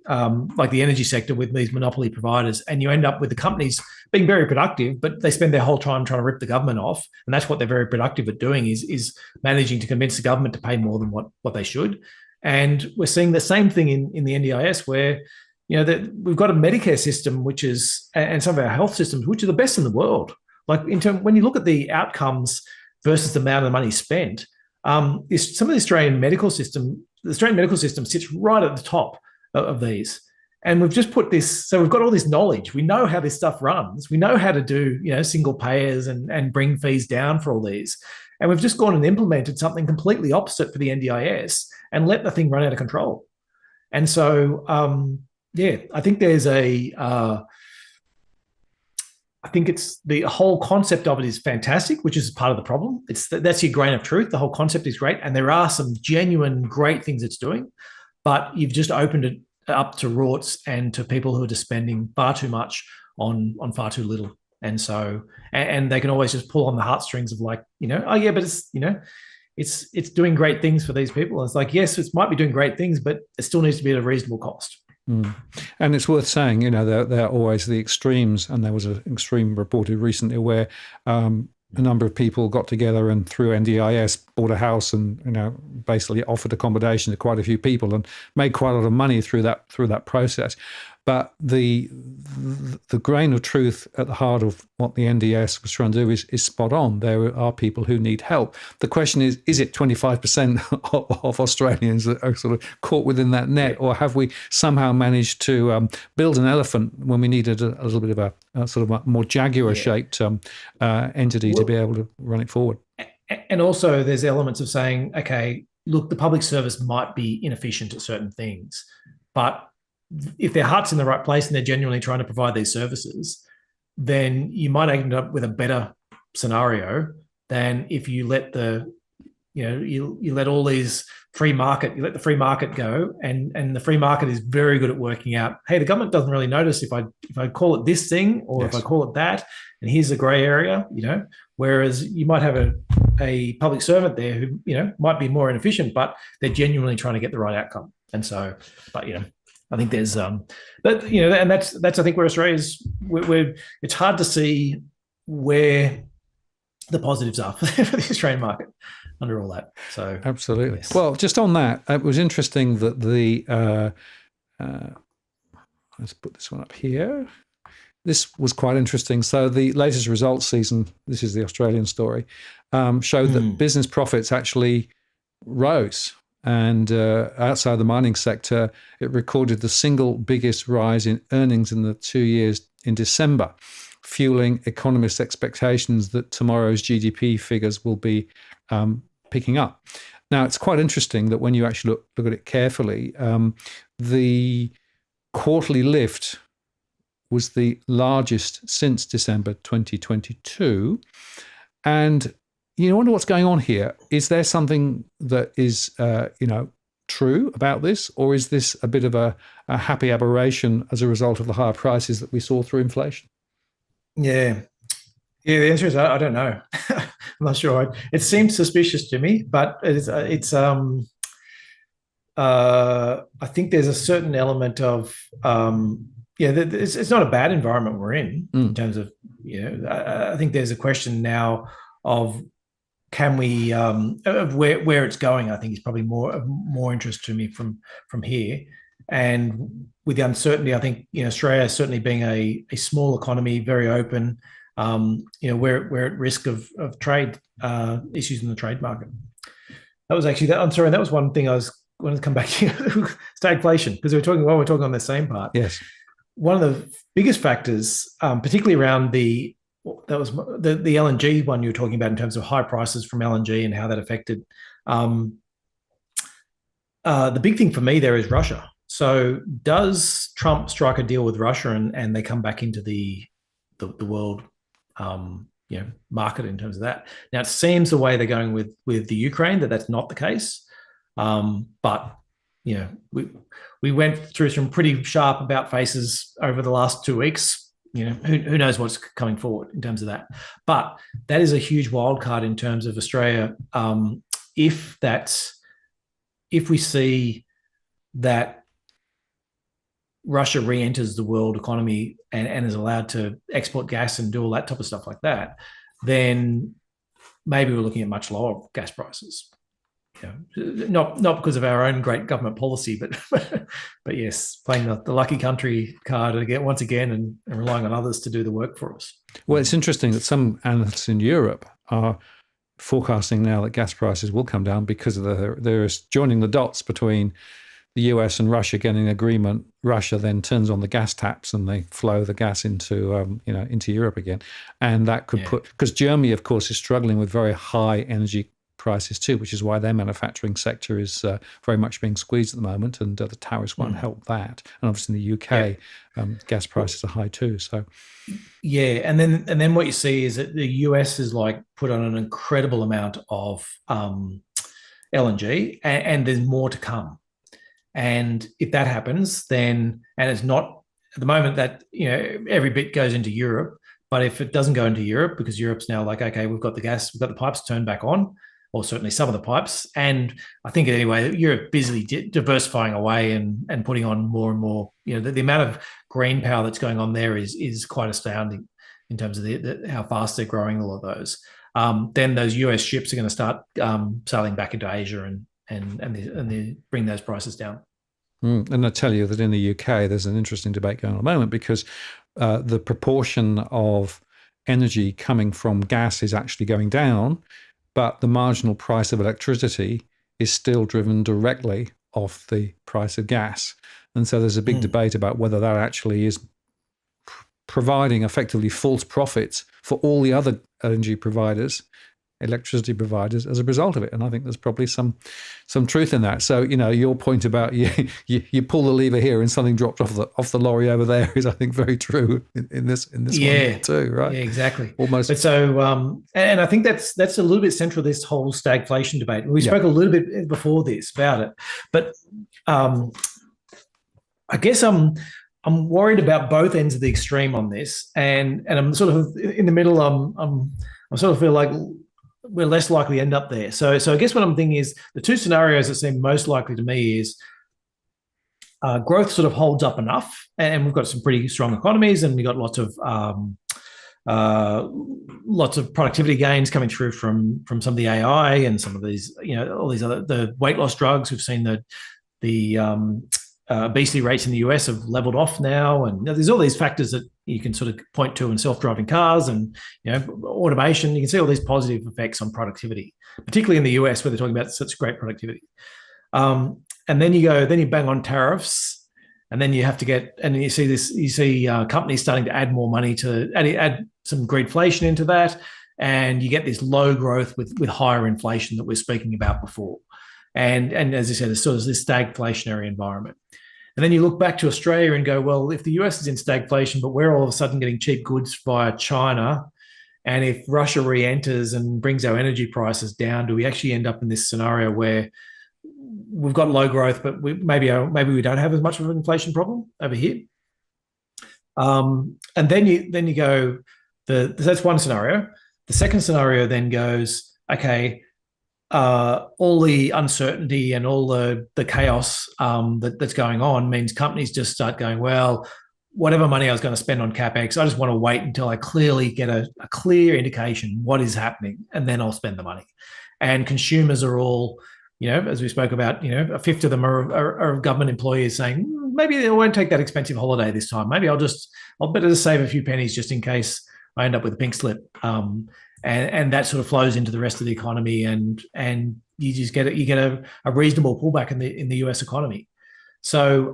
energy sector with these monopoly providers, and you end up with the companies being very productive, but they spend their whole time trying to rip the government off, and that's what they're very productive at doing is managing to convince the government to pay more than what they should. And we're seeing the same thing in the NDIS, where that we've got a Medicare system and some of our health systems which are the best in the world. Like when you look at the outcomes versus the amount of money spent. Some of the Australian medical system sits right at the top of these. And we've just put this, so we've got all this knowledge. We know how this stuff runs. We know how to do, single payers and bring fees down for all these. And we've just gone and implemented something completely opposite for the NDIS and let the thing run out of control. And so, I think there's I think it's the whole concept of it is fantastic, which is part of the problem. That's your grain of truth. The whole concept is great, and there are some genuine great things it's doing, but you've just opened it up to rorts and to people who are just spending far too much on far too little. And so, and they can always just pull on the heartstrings of but it's doing great things for these people. And it's like, yes, it might be doing great things, but it still needs to be at a reasonable cost. Mm. And it's worth saying, there are always the extremes. And there was an extreme reported recently where a number of people got together and through NDIS bought a house and basically offered accommodation to quite a few people and made quite a lot of money through that process. But the grain of truth at the heart of what the NDS was trying to do is spot on. There are people who need help. The question is it 25% of Australians that are sort of caught within that net, or have we somehow managed to build an elephant when we needed a little bit of a sort of a more jaguar-shaped entity to be able to run it forward? And also there's elements of saying, okay, look, the public service might be inefficient at certain things, but if their heart's in the right place and they're genuinely trying to provide these services, then you might end up with a better scenario than if you let you let all these free market, you let the free market go, and the free market is very good at working out, hey, the government doesn't really notice if I call it this thing or if I call it that, and here's a grey area, whereas you might have a public servant there who might be more inefficient, but they're genuinely trying to get the right outcome. And so, but I think there's but and that's I think where Australia's it's hard to see where the positives are for the Australian market under all that. So absolutely. Yes. Well, just on that, it was interesting that let's put this one up here. This was quite interesting. So the latest results season, this is the Australian story, showed that business profits actually rose. And outside the mining sector, it recorded the single biggest rise in earnings in the 2 years in December, fueling economists' expectations that tomorrow's GDP figures will be picking up. Now, it's quite interesting that when you actually look at it carefully, the quarterly lift was the largest since December 2022. And you wonder what's going on here. Is there something that is, true about this, or is this a bit of a happy aberration as a result of the higher prices that we saw through inflation? Yeah. The answer is I don't know. I'm not sure. It seems suspicious to me, but I think there's a certain element of it's not a bad environment we're in terms of I think there's a question now of can we of where it's going. I think is probably more interest to me from here, and with the uncertainty, I think Australia certainly being a small economy, very open, we're at risk of trade issues in the trade market. That was actually I'm sorry, that was one thing I wanted to come back to stagflation, because we're talking on the same part. Yes, one of the biggest factors, particularly around the LNG one you were talking about in terms of high prices from LNG and how that affected. The big thing for me there is Russia. So does Trump strike a deal with Russia and they come back into the world market in terms of that? Now it seems the way they're going with the Ukraine that's not the case, but we went through some pretty sharp about faces over the last 2 weeks. Who knows what's coming forward in terms of that. But that is a huge wild card in terms of Australia. If we see that Russia re-enters the world economy and is allowed to export gas and do all that type of stuff like that, then maybe we're looking at much lower gas prices. Not because of our own great government policy, but yes, playing the lucky country card once again and relying on others to do the work for us. Well, it's interesting that some analysts in Europe are forecasting now that gas prices will come down because of they're joining the dots between the US and Russia getting an agreement. Russia then turns on the gas taps and they flow the gas into into Europe again, and that could because Germany, of course, is struggling with very high energy prices too, which is why their manufacturing sector is very much being squeezed at the moment, and the tariffs won't help that. And obviously in the UK, gas prices are high too. So and then what you see is that the US is put on an incredible amount of LNG, and there's more to come. And if that happens, then, and it's not at the moment that every bit goes into Europe, but if it doesn't go into Europe because Europe's now okay, we've got the gas, we've got the pipes turned back on, or certainly some of the pipes. And I think anyway, Europe busily diversifying away and putting on more and more. The amount of green power that's going on there is quite astounding in terms of how fast they're growing all of those. Then those US ships are going to start sailing back into Asia and they bring those prices down. And I tell you that in the UK, there's an interesting debate going on at the moment because the proportion of energy coming from gas is actually going down, but the marginal price of electricity is still driven directly off the price of gas. And so there's a big debate about whether that actually is providing effectively false profits for all the other energy providers, electricity providers, as a result of it. And I think there's probably some truth in that. So, your point about you pull the lever here and something dropped off the lorry over there is, I think, very true in this one too, right? Yeah, exactly. Almost. But so, and I think that's a little bit central to this whole stagflation debate. We spoke a little bit before this about it, but I guess I'm worried about both ends of the extreme on this, and I'm sort of in the middle. I sort of feel like we're less likely to end up there. So I guess what I'm thinking is the two scenarios that seem most likely to me is growth sort of holds up enough, and we've got some pretty strong economies, and we've got lots of productivity gains coming through from some of the AI and some of these, all these other the weight loss drugs. We've seen the obesity rates in the US have leveled off now, and there's all these factors that you can sort of point to in self-driving cars and automation. You can see all these positive effects on productivity, particularly in the US where they're talking about such great productivity. And then you bang on tariffs, and then you have to you see companies starting to add more money to add some greedflation into that, and you get this low growth with higher inflation that we're speaking about before. And as I said, it's sort of this stagflationary environment. And then you look back to Australia and go, well, if the US is in stagflation, but we're all of a sudden getting cheap goods via China, and if Russia re-enters and brings our energy prices down, do we actually end up in this scenario where we've got low growth, but maybe we don't have as much of an inflation problem over here? And then you go, that's one scenario. The second scenario then goes, okay, all the uncertainty and all the chaos that's going on means companies just start going, well, whatever money I was going to spend on CapEx, I just want to wait until I clearly get a clear indication what is happening, and then I'll spend the money. And consumers are all, as we spoke about, a fifth of them are government employees saying, maybe I won't take that expensive holiday this time. Maybe I'll better just save a few pennies just in case I end up with a pink slip. And that sort of flows into the rest of the economy, and you just get a reasonable pullback in the US economy. So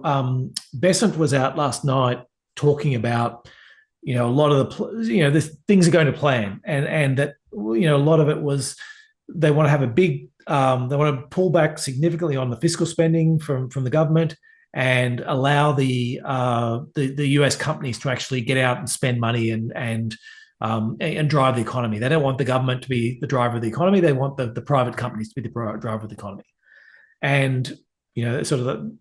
Besant was out last night talking about a lot of the things are going to plan, and that a lot of it was they want to have they want to pull back significantly on the fiscal spending from the government and allow the US companies to actually get out and spend money and drive the economy. They don't want the government to be the driver of the economy. They want the private companies to be the driver of the economy. And, sort of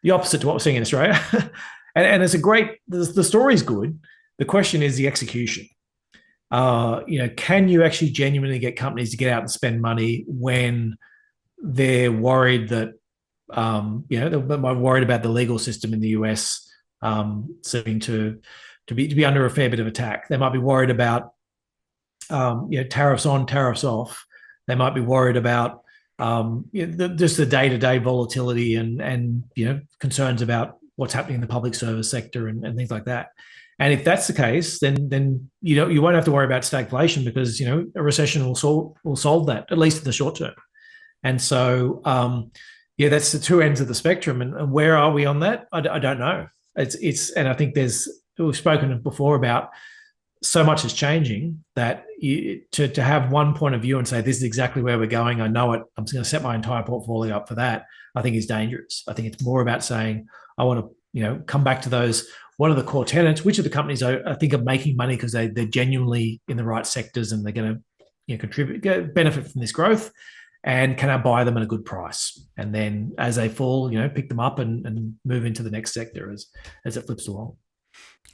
the opposite to what we're seeing in Australia. and it's the story's good. The question is the execution. Can you actually genuinely get companies to get out and spend money when they're worried that, they're worried about the legal system in the US seeming to be under a fair bit of attack. They might be worried about tariffs on, tariffs off. They might be worried about just the day-to-day volatility and concerns about what's happening in the public service sector and things like that. And if that's the case, then you won't have to worry about stagflation because a recession will solve that, at least in the short term. And so that's the two ends of the spectrum. And where are we on that? I don't know. And I think we've spoken before about so much is changing that to have one point of view and say this is exactly where we're going, I know it, I'm just going to set my entire portfolio up for that, I think is dangerous. I think it's more about saying I want to come back to those, what are the core tenants, which of the companies I think are making money because they're genuinely in the right sectors and they're going to contribute, benefit from this growth, and can I buy them at a good price? And then as they fall, pick them up and move into the next sector as it flips along.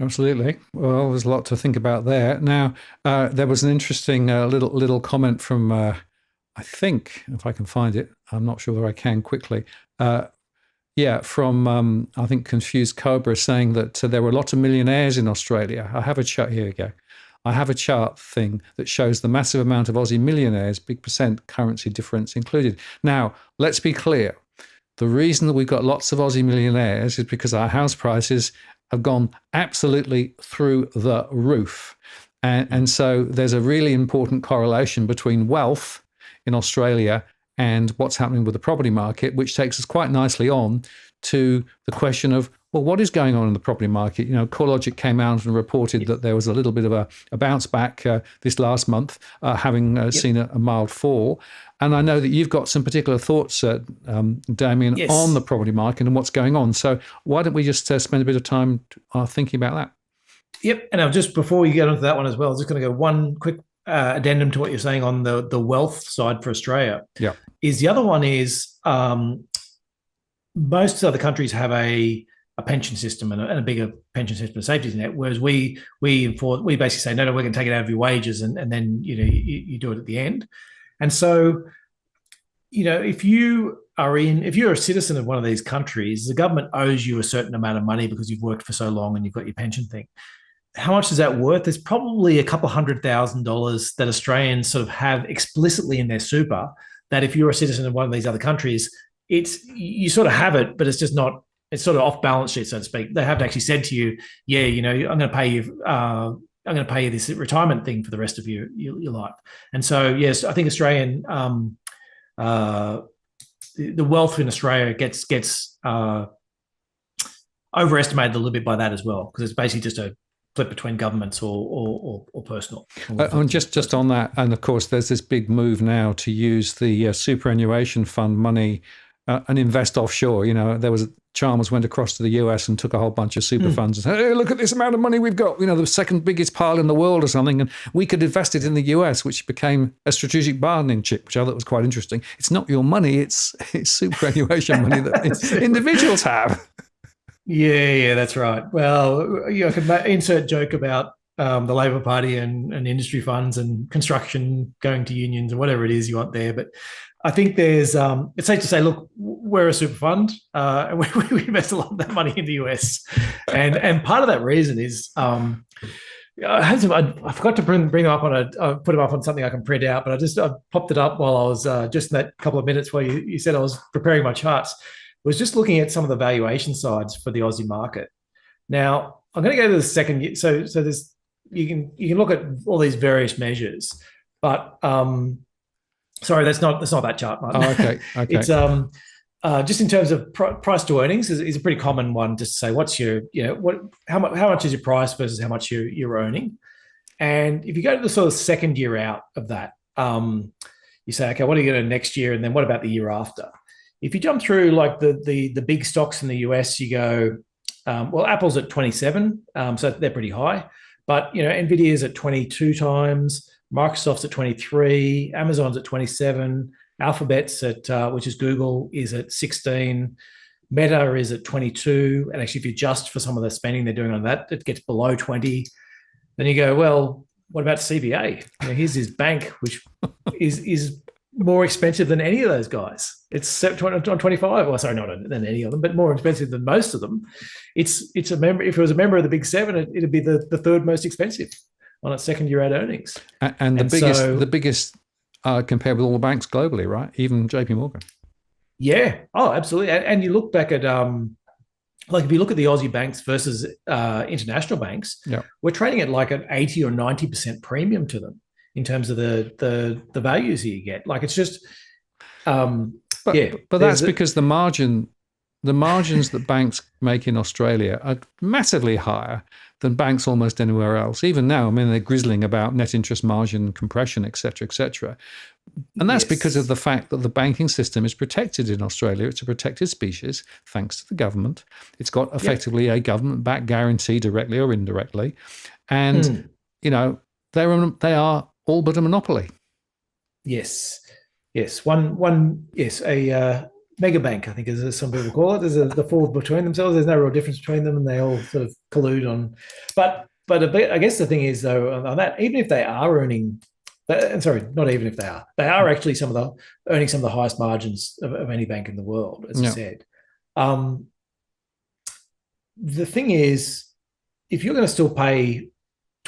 Absolutely. Well, there's a lot to think about there. Now, there was an interesting little comment from, I I think, if I can find it, I'm not sure whether I can quickly. From I think Confused Cobra saying that there were a lot of millionaires in Australia. I have a chart, here we go. I have a chart thing that shows the massive amount of Aussie millionaires, big percent currency difference included. Now, let's be clear. The reason that we've got lots of Aussie millionaires is because our house prices have gone absolutely through the roof. And so there's a really important correlation between wealth in Australia and what's happening with the property market, which takes us quite nicely on to the question of, well, what is going on in the property market? CoreLogic came out and reported that there was a little bit of a bounce back this last month, having seen a mild fall. And I know that you've got some particular thoughts, Damien, Yes. on the property market and what's going on. So why don't we just spend a bit of time thinking about that? Yep. And just before we get onto that one as well, I'm just going to go one quick addendum to what you're saying on the wealth side for Australia. Yeah. Is the other one is most other countries have a pension system and a bigger pension system, a safety net, whereas we basically say, no, we're going to take it out of your wages and then you do it at the end. And so, if you're a citizen of one of these countries, the government owes you a certain amount of money because you've worked for so long and you've got your pension thing. How much is that worth? There's probably a couple $100,000 that Australians sort of have explicitly in their super, that if you're a citizen of one of these other countries, you sort of have it, but it's just not, it's sort of off balance sheet, so to speak. They haven't actually said to you, yeah, I'm going to pay you this retirement thing for the rest of your life. And so, yes, I think Australian, the wealth in Australia gets overestimated a little bit by that as well, because it's basically just a flip between governments or personal. And just on that, and of course, there's this big move now to use the superannuation fund money and invest offshore. There was Chalmers went across to the US and took a whole bunch of super funds and said, hey, look at this amount of money we've got, the second biggest pile in the world or something, and we could invest it in the US, which became a strategic bargaining chip, which I thought was quite interesting. It's not your money, it's superannuation money that individuals have. Yeah, that's right. Well, I could insert joke about the Labor Party and industry funds and construction going to unions and whatever it is you want there. But I think there's, it's safe to say, look, we're a super fund and we invest a lot of that money in the US. And part of that reason is, I forgot to bring them up I put them up on something I can print out, but I popped it up while I was just in that couple of minutes where you said I was preparing my charts. Was just looking at some of the valuation sides for the Aussie market. Now, I'm going to go to the second. So there's you can look at all these various measures, but sorry, that's not that chart, Martin. Oh, okay. It's just in terms of price to earnings is a pretty common one. Just to say, what's your how much is your price versus how much you're earning, and if you go to the sort of second year out of that, you say, okay, what are you going to next year, and then what about the year after? If you jump through like the big stocks in the US, you go, well, Apple's at 27, so they're pretty high. But Nvidia's at 22 times, Microsoft's at 23, Amazon's at 27, Alphabet's at which is Google, is at 16, Meta is at 22, and actually if you adjust for some of the spending they're doing on that, it gets below 20. Then you go, well, what about CBA? Here's his bank, which is more expensive than any of those guys. It's on 25. Well, sorry, not than any of them, but more expensive than most of them. It's a member. If it was a member of the Big Seven, it'd be the third most expensive on its second year out earnings. And the biggest compared with all the banks globally, right? Even JP Morgan. Yeah. Oh, absolutely. And you look back at like if you look at the Aussie banks versus international banks, we're trading at like an 80 or 90% premium to them in terms of the values that you get. Like it's just, but that's because the margins that banks make in Australia are massively higher than banks almost anywhere else. Even now, they're grizzling about net interest margin compression, et cetera, et cetera. And that's because of the fact that the banking system is protected in Australia. It's a protected species, thanks to the government. It's got effectively a government-backed guarantee, directly or indirectly. And, they are all but a monopoly. Yes. A mega bank, I think, as some people call it. There's the fall between themselves. There's no real difference between them, and they all sort of collude on. But I guess the thing is, though, on that, even if they are earning And sorry, not even if they are. They are actually earning some of the highest margins of any bank in the world, as I said. The thing is, if you're going to still pay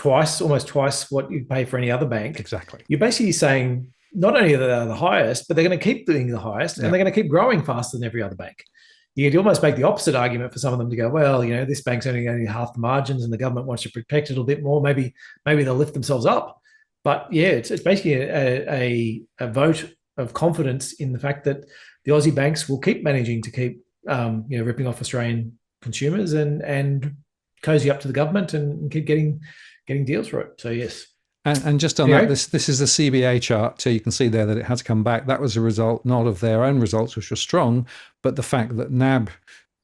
almost twice what you pay for any other bank, exactly, you're basically saying not only are they the highest, but they're going to keep being the highest, and they're going to keep growing faster than every other bank. You could almost make the opposite argument for some of them to go, well, this bank's only half the margins, and the government wants to protect it a little bit more. Maybe they'll lift themselves up. But yeah, it's basically a vote of confidence in the fact that the Aussie banks will keep managing to keep ripping off Australian consumers and cozy up to the government and keep getting deals for it. So yes. And just on that, this is the CBA chart. So you can see there that it has come back. That was a result not of their own results, which were strong, but the fact that NAB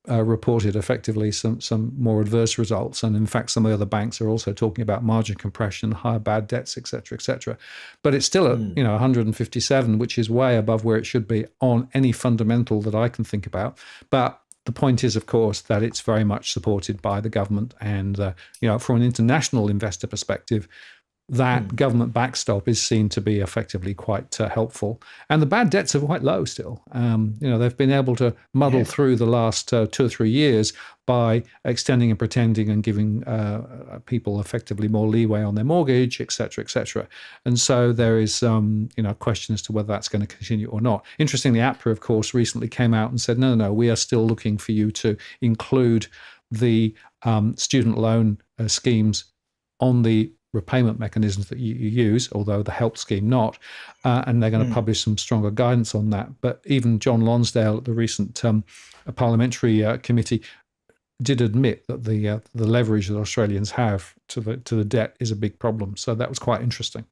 reported effectively some more adverse results. And in fact, some of the other banks are also talking about margin compression, higher bad debts, et cetera, et cetera. But it's still at 157, which is way above where it should be on any fundamental that I can think about. But the point is, of course, that it's very much supported by the government. And, from an international investor perspective, that government backstop is seen to be effectively quite helpful. And the bad debts are quite low still. They've been able to muddle through the last 2 or 3 years by extending and pretending and giving people effectively more leeway on their mortgage, et cetera, et cetera. And so there is, question as to whether that's going to continue or not. Interestingly, APRA, of course, recently came out and said, no, we are still looking for you to include the student loan schemes on the repayment mechanisms that you use, although the help scheme not, and they're going to publish some stronger guidance on that. But even John Lonsdale at the recent parliamentary committee did admit that the leverage that Australians have to the debt is a big problem. So that was quite interesting.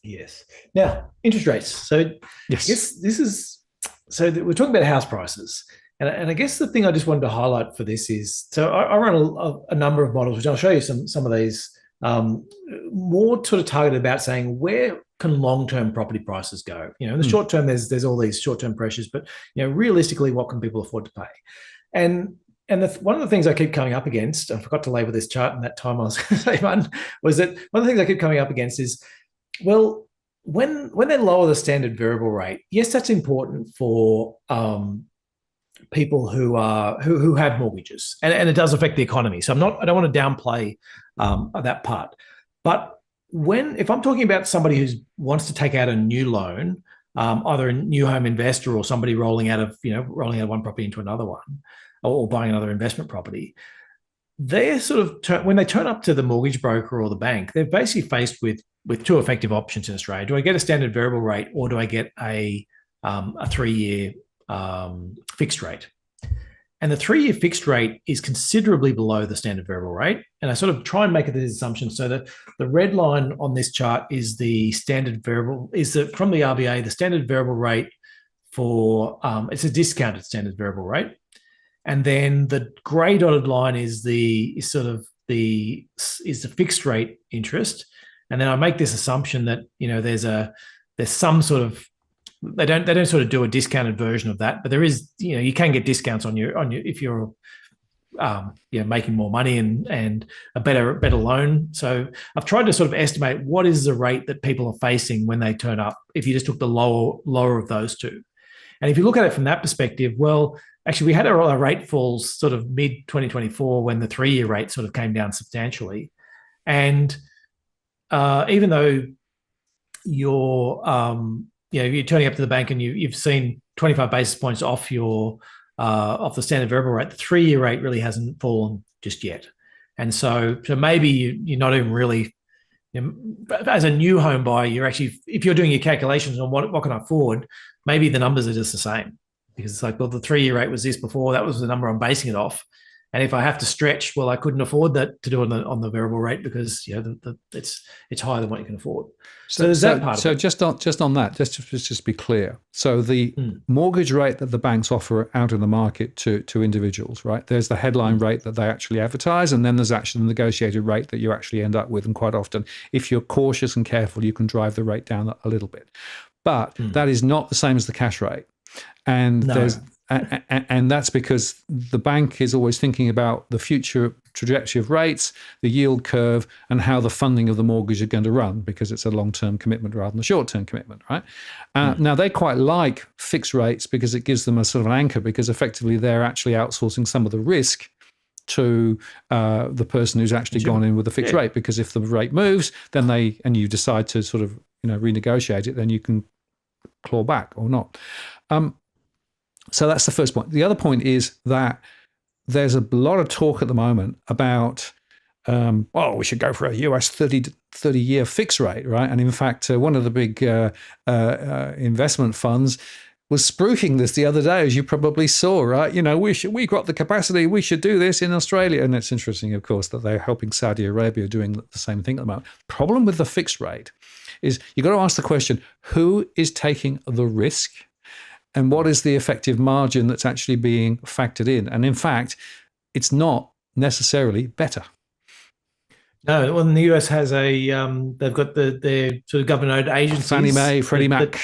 Yes. Now, interest rates. So yes, I guess this is, so we're talking about house prices. And I guess the thing I just wanted to highlight for this is, so I run a number of models, which I'll show you some of these, more sort of targeted about saying where can long-term property prices go? In the short term, there's all these short-term pressures, but realistically, what can people afford to pay? And one of the things I keep coming up against, I forgot to label this chart in that time I was going to say one, was that one of the things I keep coming up against is, well, when they lower the standard variable rate, yes, that's important for people who have mortgages, and it does affect the economy. So I don't want to downplay that part. But if I'm talking about somebody who wants to take out a new loan, either a new home investor or somebody rolling out of one property into another one, or buying another investment property, they're sort of when they turn up to the mortgage broker or the bank, they're basically faced with two effective options in Australia. Do I get a standard variable rate, or do I get a 3-year fixed rate? And the 3-year fixed rate is considerably below the standard variable rate. And I sort of try and make this assumption. So that the red line on this chart is the standard variable, from the RBA, the standard variable rate for, it's a discounted standard variable rate. And then the grey dotted line is the fixed rate interest. And then I make this assumption that, there's some sort of, they don't sort of do a discounted version of that, but there is, you can get discounts on your if you're making more money and a better loan. So I've tried to sort of estimate what is the rate that people are facing when they turn up if you just took the lower of those two. And if you look at it from that perspective, well, actually we had our rate falls sort of mid 2024 when the 3-year rate sort of came down substantially. And even though you're turning up to the bank and you've seen 25 basis points off the standard variable rate, the 3-year rate really hasn't fallen just yet. And so maybe you're not even really, as a new home buyer, you're actually, if you're doing your calculations on what can I afford, maybe the numbers are just the same, because it's like, well, the 3-year rate was this before, that was the number I'm basing it off. And if I have to stretch, well, I couldn't afford that to do it on the variable rate because it's higher than what you can afford. So there's that part. So just on that, just be clear. So the mortgage rate that the banks offer out in the market to individuals, right? There's the headline rate that they actually advertise, and then there's actually the negotiated rate that you actually end up with. And quite often, if you're cautious and careful, you can drive the rate down a little bit. But that is not the same as the cash rate. And and that's because the bank is always thinking about the future trajectory of rates, the yield curve, and how the funding of the mortgage is going to run, because it's a long-term commitment rather than a short-term commitment, right? Now, they quite like fixed rates because it gives them a sort of an anchor, because effectively they're actually outsourcing some of the risk to the person who's actually gone in with a fixed rate, because if the rate moves, then and you decide to sort of renegotiate it, then you can claw back or not. So that's the first point. The other point is that there's a lot of talk at the moment about, we should go for a US 30-year fixed rate, right? And in fact, one of the big investment funds was spruiking this the other day, as you probably saw, right? We got the capacity, we should do this in Australia. And it's interesting, of course, that they're helping Saudi Arabia doing the same thing at the moment. Problem with the fixed rate is you've got to ask the question, who is taking the risk? And what is the effective margin that's actually being factored in? And in fact, it's not necessarily better. No, well, the US has they've got their sort of government-owned agencies, Fannie Mae, Freddie Mac.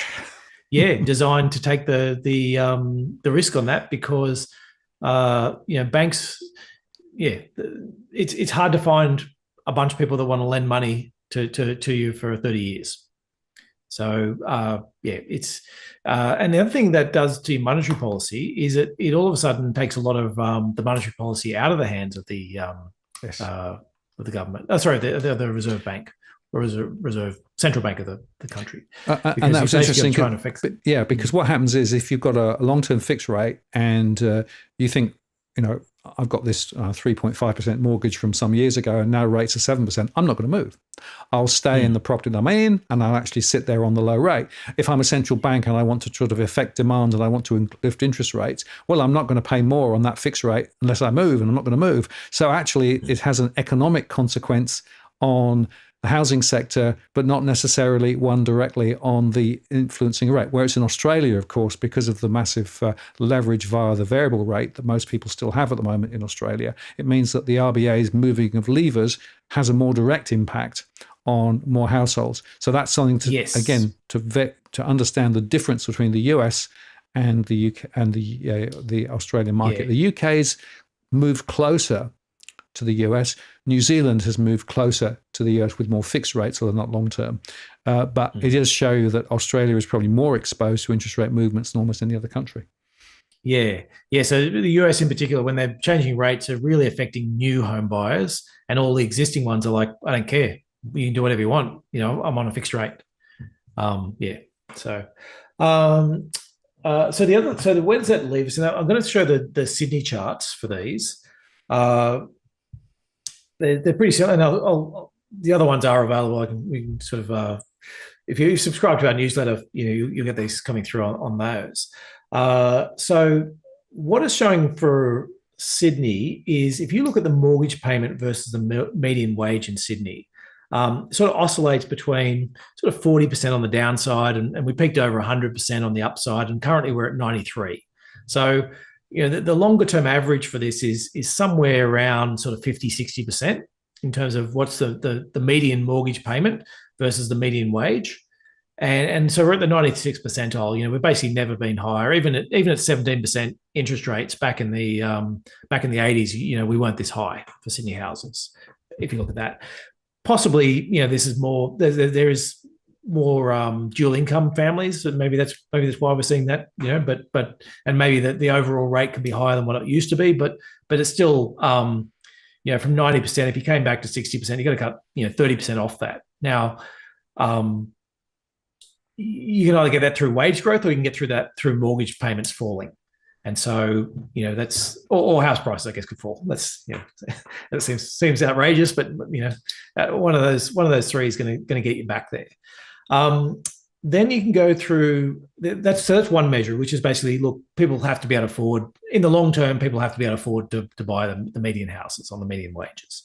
Designed to take the risk on that, because banks, it's hard to find a bunch of people that want to lend money to you for 30 years. So it's and the other thing that does to monetary policy is it all of a sudden takes a lot of the monetary policy out of the hands of the government. The Reserve Bank, or Reserve Central Bank of the country. And that was interesting. Because what happens is, if you've got a long-term fixed rate and you think, I've got this 3.5% mortgage from some years ago and now rates are 7%, I'm not going to move. I'll stay in the property that I'm in, and I'll actually sit there on the low rate. If I'm a central bank and I want to sort of affect demand and I want to lift interest rates, well, I'm not going to pay more on that fixed rate unless I move, and I'm not going to move. So actually it has an economic consequence on the housing sector, but not necessarily one directly on the influencing rate. Whereas in Australia, of course, because of the massive leverage via the variable rate that most people still have at the moment in Australia, it means that the RBA's moving of levers has a more direct impact on more households. So that's something to understand the difference between the US and the UK and the Australian market. The UK's moved closer to the US. New Zealand has moved closer to the US with more fixed rates, although not long term. But it does show you that Australia is probably more exposed to interest rate movements than almost any other country. Yeah. So the US in particular, when they're changing rates, are really affecting new home buyers, and all the existing ones are like, I don't care. You can do whatever you want. I'm on a fixed rate. So where does that leave us? And I'm going to show the Sydney charts for these. They're pretty similar, and the other ones are available. We can sort of, if you subscribe to our newsletter, you'll get these coming through on those. So what it's showing for Sydney is, if you look at the mortgage payment versus the median wage in Sydney, sort of oscillates between sort of 40% on the downside, and we peaked over 100% on the upside, and currently we're at 93. So the longer term average for this is somewhere around sort of 50-60% in terms of what's the median mortgage payment versus the median wage. And so we're at the 96th percentile. We've basically never been higher. Even at 17% interest rates back in the 80s, we weren't this high for Sydney houses. If you look at that, possibly, this is more, there is more dual income families, and maybe that's why we're seeing that, but and maybe that the overall rate can be higher than what it used to be, but it's still from 90%, if you came back to 60%, you got to cut 30% off that. Now you can either get that through wage growth, or you can get through that through mortgage payments falling. And so, that's, or house prices, I guess, could fall. That's, that seems outrageous, but one of those three is going to get you back there. Then you can go through, that's one measure, which is basically, look, people have to be able to afford, in the long term, people have to be able to afford to buy the median houses on the median wages.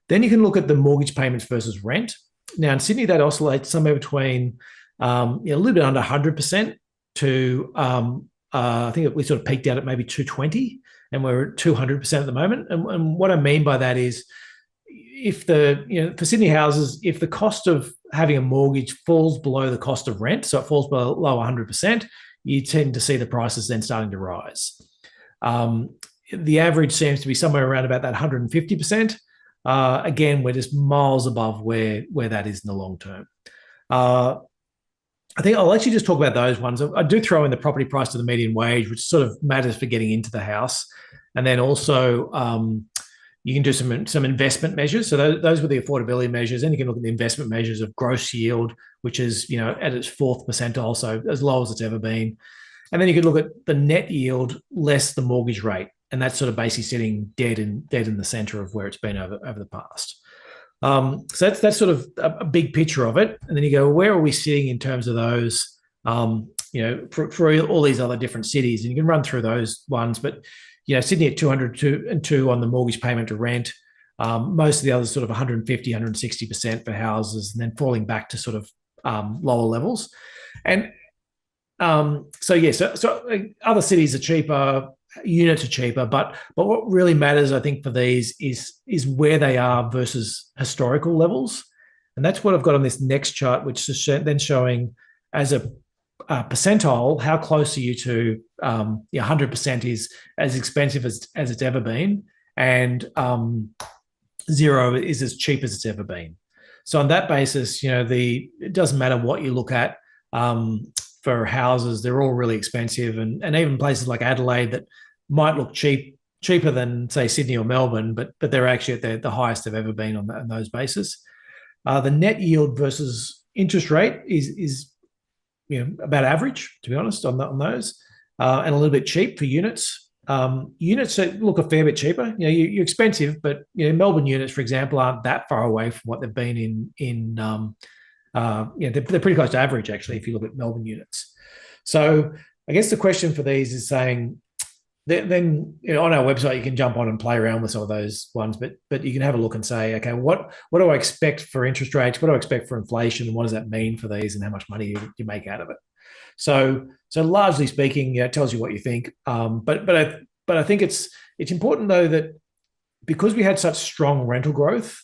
Then you can look at the mortgage payments versus rent. Now in Sydney, that oscillates somewhere between a little bit under 100% to, I think we sort of peaked out at maybe 220, and we're at 200% at the moment. And what I mean by that is, if for Sydney houses, if the cost of having a mortgage falls below the cost of rent, so it falls below 100%, you tend to see the prices then starting to rise. the average seems to be somewhere around about that 150%. Again, we're just miles above where that is in the long term. I think I'll actually just talk about those ones. I do throw in the property price to the median wage, which sort of matters for getting into the house. And then also you can do some investment measures. So those were the affordability measures. And you can look at the investment measures of gross yield, which is, at its fourth percentile, so as low as it's ever been. And then you could look at the net yield less the mortgage rate. And that's sort of basically sitting dead in the center of where it's been over the past. So that's sort of a big picture of it. And then you go, where are we sitting in terms of those, for all these other different cities? And you can run through those ones. But, Sydney at 202 on the mortgage payment to rent. Most of the others sort of 150, 160% for houses, and then falling back to sort of lower levels. And so other cities are cheaper, units are cheaper, but what really matters, I think, for these is where they are versus historical levels. And that's what I've got on this next chart, which is then showing as a percentile, how close are you to 100% is as expensive as it's ever been, and 0 is as cheap as it's ever been. So on that basis, it doesn't matter what you look at for houses, they're all really expensive, and even places like Adelaide that might look cheaper than, say, Sydney or Melbourne, but they're actually at the highest they've ever been on those bases. The net yield versus interest rate is about average, to be honest, on those, and a little bit cheap for units. Units look a fair bit cheaper. You're expensive, but Melbourne units, for example, aren't that far away from what they've been in. They're pretty close to average, actually, if you look at Melbourne units. So I guess the question for these is saying, then on our website you can jump on and play around with some of those ones, but you can have a look and say, okay, what do I expect for interest rates? What do I expect for inflation? And what does that mean for these, and how much money you make out of it? So largely speaking, it tells you what you think. But I think it's important, though, that because we had such strong rental growth,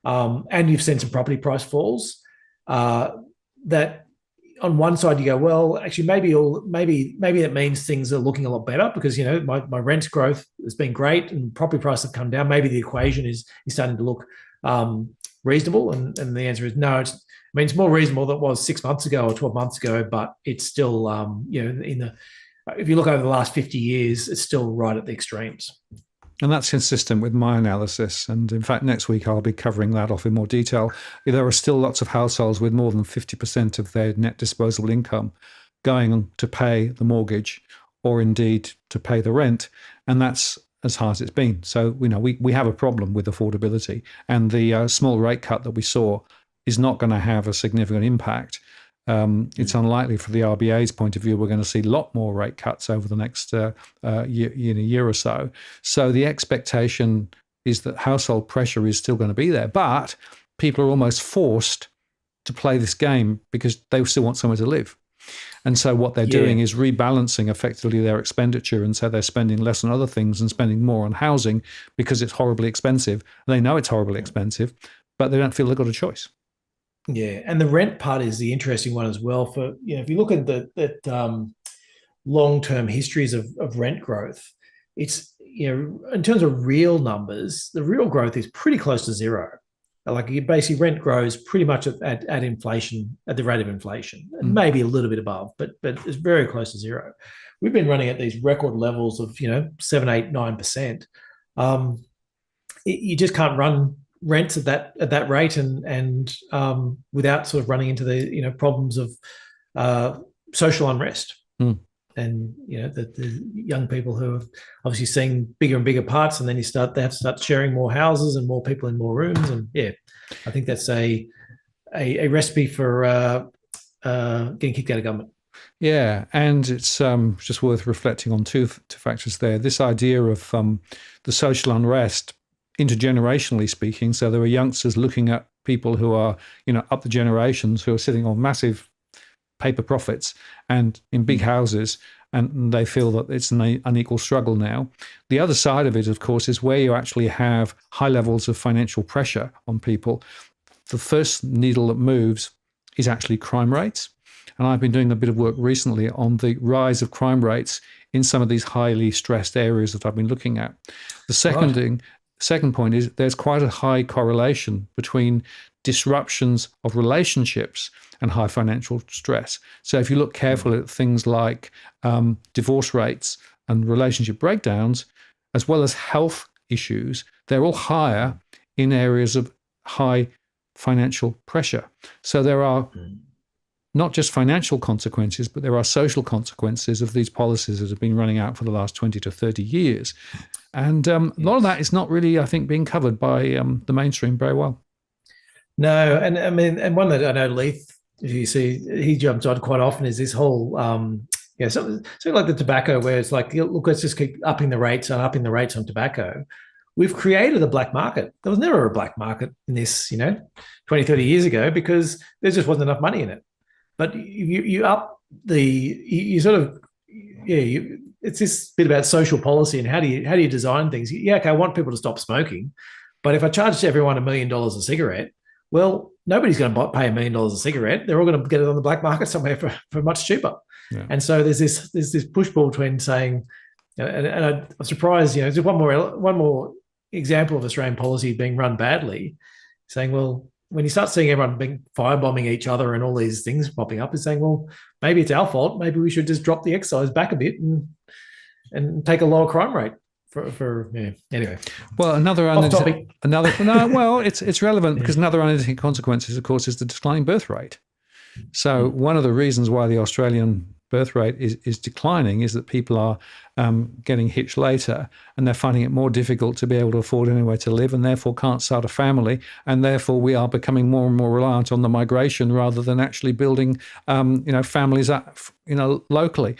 and you've seen some property price falls, that on one side you go, well, actually maybe that means things are looking a lot better, because my rent growth has been great and property prices have come down. Maybe the equation is starting to look reasonable, and the answer is no. It's more reasonable than it was 6 months ago or 12 months ago, but it's still if you look over the last 50 years, it's still right at the extremes. And that's consistent with my analysis. And in fact, next week, I'll be covering that off in more detail. There are still lots of households with more than 50% of their net disposable income going to pay the mortgage, or indeed to pay the rent. And that's as high as it's been. So, we have a problem with affordability. And the small rate cut that we saw is not going to have a significant impact. It's unlikely, from the RBA's point of view, we're going to see a lot more rate cuts over the next year or so. So the expectation is that household pressure is still going to be there, but people are almost forced to play this game because they still want somewhere to live. And so what they're doing is rebalancing effectively their expenditure, and so they're spending less on other things and spending more on housing because it's horribly expensive. They know it's horribly expensive, but they don't feel they've got a choice. Yeah, and the rent part is the interesting one as well. For if you look at the long-term histories of rent growth, it's in terms of real numbers, the real growth is pretty close to zero. Like, basically rent grows pretty much at inflation, at the rate of inflation, maybe a little bit above, but it's very close to zero. We've been running at these record levels of 7, 8, 9%. You just can't run rents at that rate and without sort of running into the problems of social unrest. And the young people who are obviously seeing bigger and bigger parts, and then they have to start sharing more houses and more people in more rooms. And I think that's a recipe for getting kicked out of government. Yeah, and it's just worth reflecting on two factors there. This idea of the social unrest, intergenerationally speaking. So there are youngsters looking at people who are, up the generations, who are sitting on massive paper profits and in big houses, and they feel that it's an unequal struggle now. The other side of it, of course, is where you actually have high levels of financial pressure on people. The first needle that moves is actually crime rates. And I've been doing a bit of work recently on the rise of crime rates in some of these highly stressed areas that I've been looking at. The second point is there's quite a high correlation between disruptions of relationships and high financial stress. So if you look carefully at things like divorce rates and relationship breakdowns, as well as health issues, they're all higher in areas of high financial pressure. So there are not just financial consequences, but there are social consequences of these policies that have been running out for the last 20 to 30 years. And a lot of that is not really, I think, being covered by the mainstream very well. No, and I mean, and one that I know Leith, you see, he jumps on quite often is this whole, something like the tobacco, where it's like, look, let's just keep upping the rates on tobacco. We've created a black market. There was never a black market in this, 20, 30 years ago, because there just wasn't enough money in it. But you up it's this bit about social policy and how do you design things? Yeah, okay, I want people to stop smoking, but if I charge everyone $1 million a cigarette, well, nobody's going to pay $1 million a cigarette. They're all going to get it on the black market somewhere for much cheaper. Yeah. And so there's this push-pull between saying, and I'm surprised, there's one more example of Australian policy being run badly, saying, well, when you start seeing everyone being firebombing each other and all these things popping up, is saying, well, maybe it's our fault. Maybe we should just drop the excise back a bit and take a lower crime rate. Anyway. Well, it's relevant because another unintended consequence, of course, is the declining birth rate. So one of the reasons why the Australian birth rate is declining is that people are getting hitched later, and they're finding it more difficult to be able to afford anywhere to live, and therefore can't start a family, and therefore we are becoming more and more reliant on the migration rather than actually building families locally.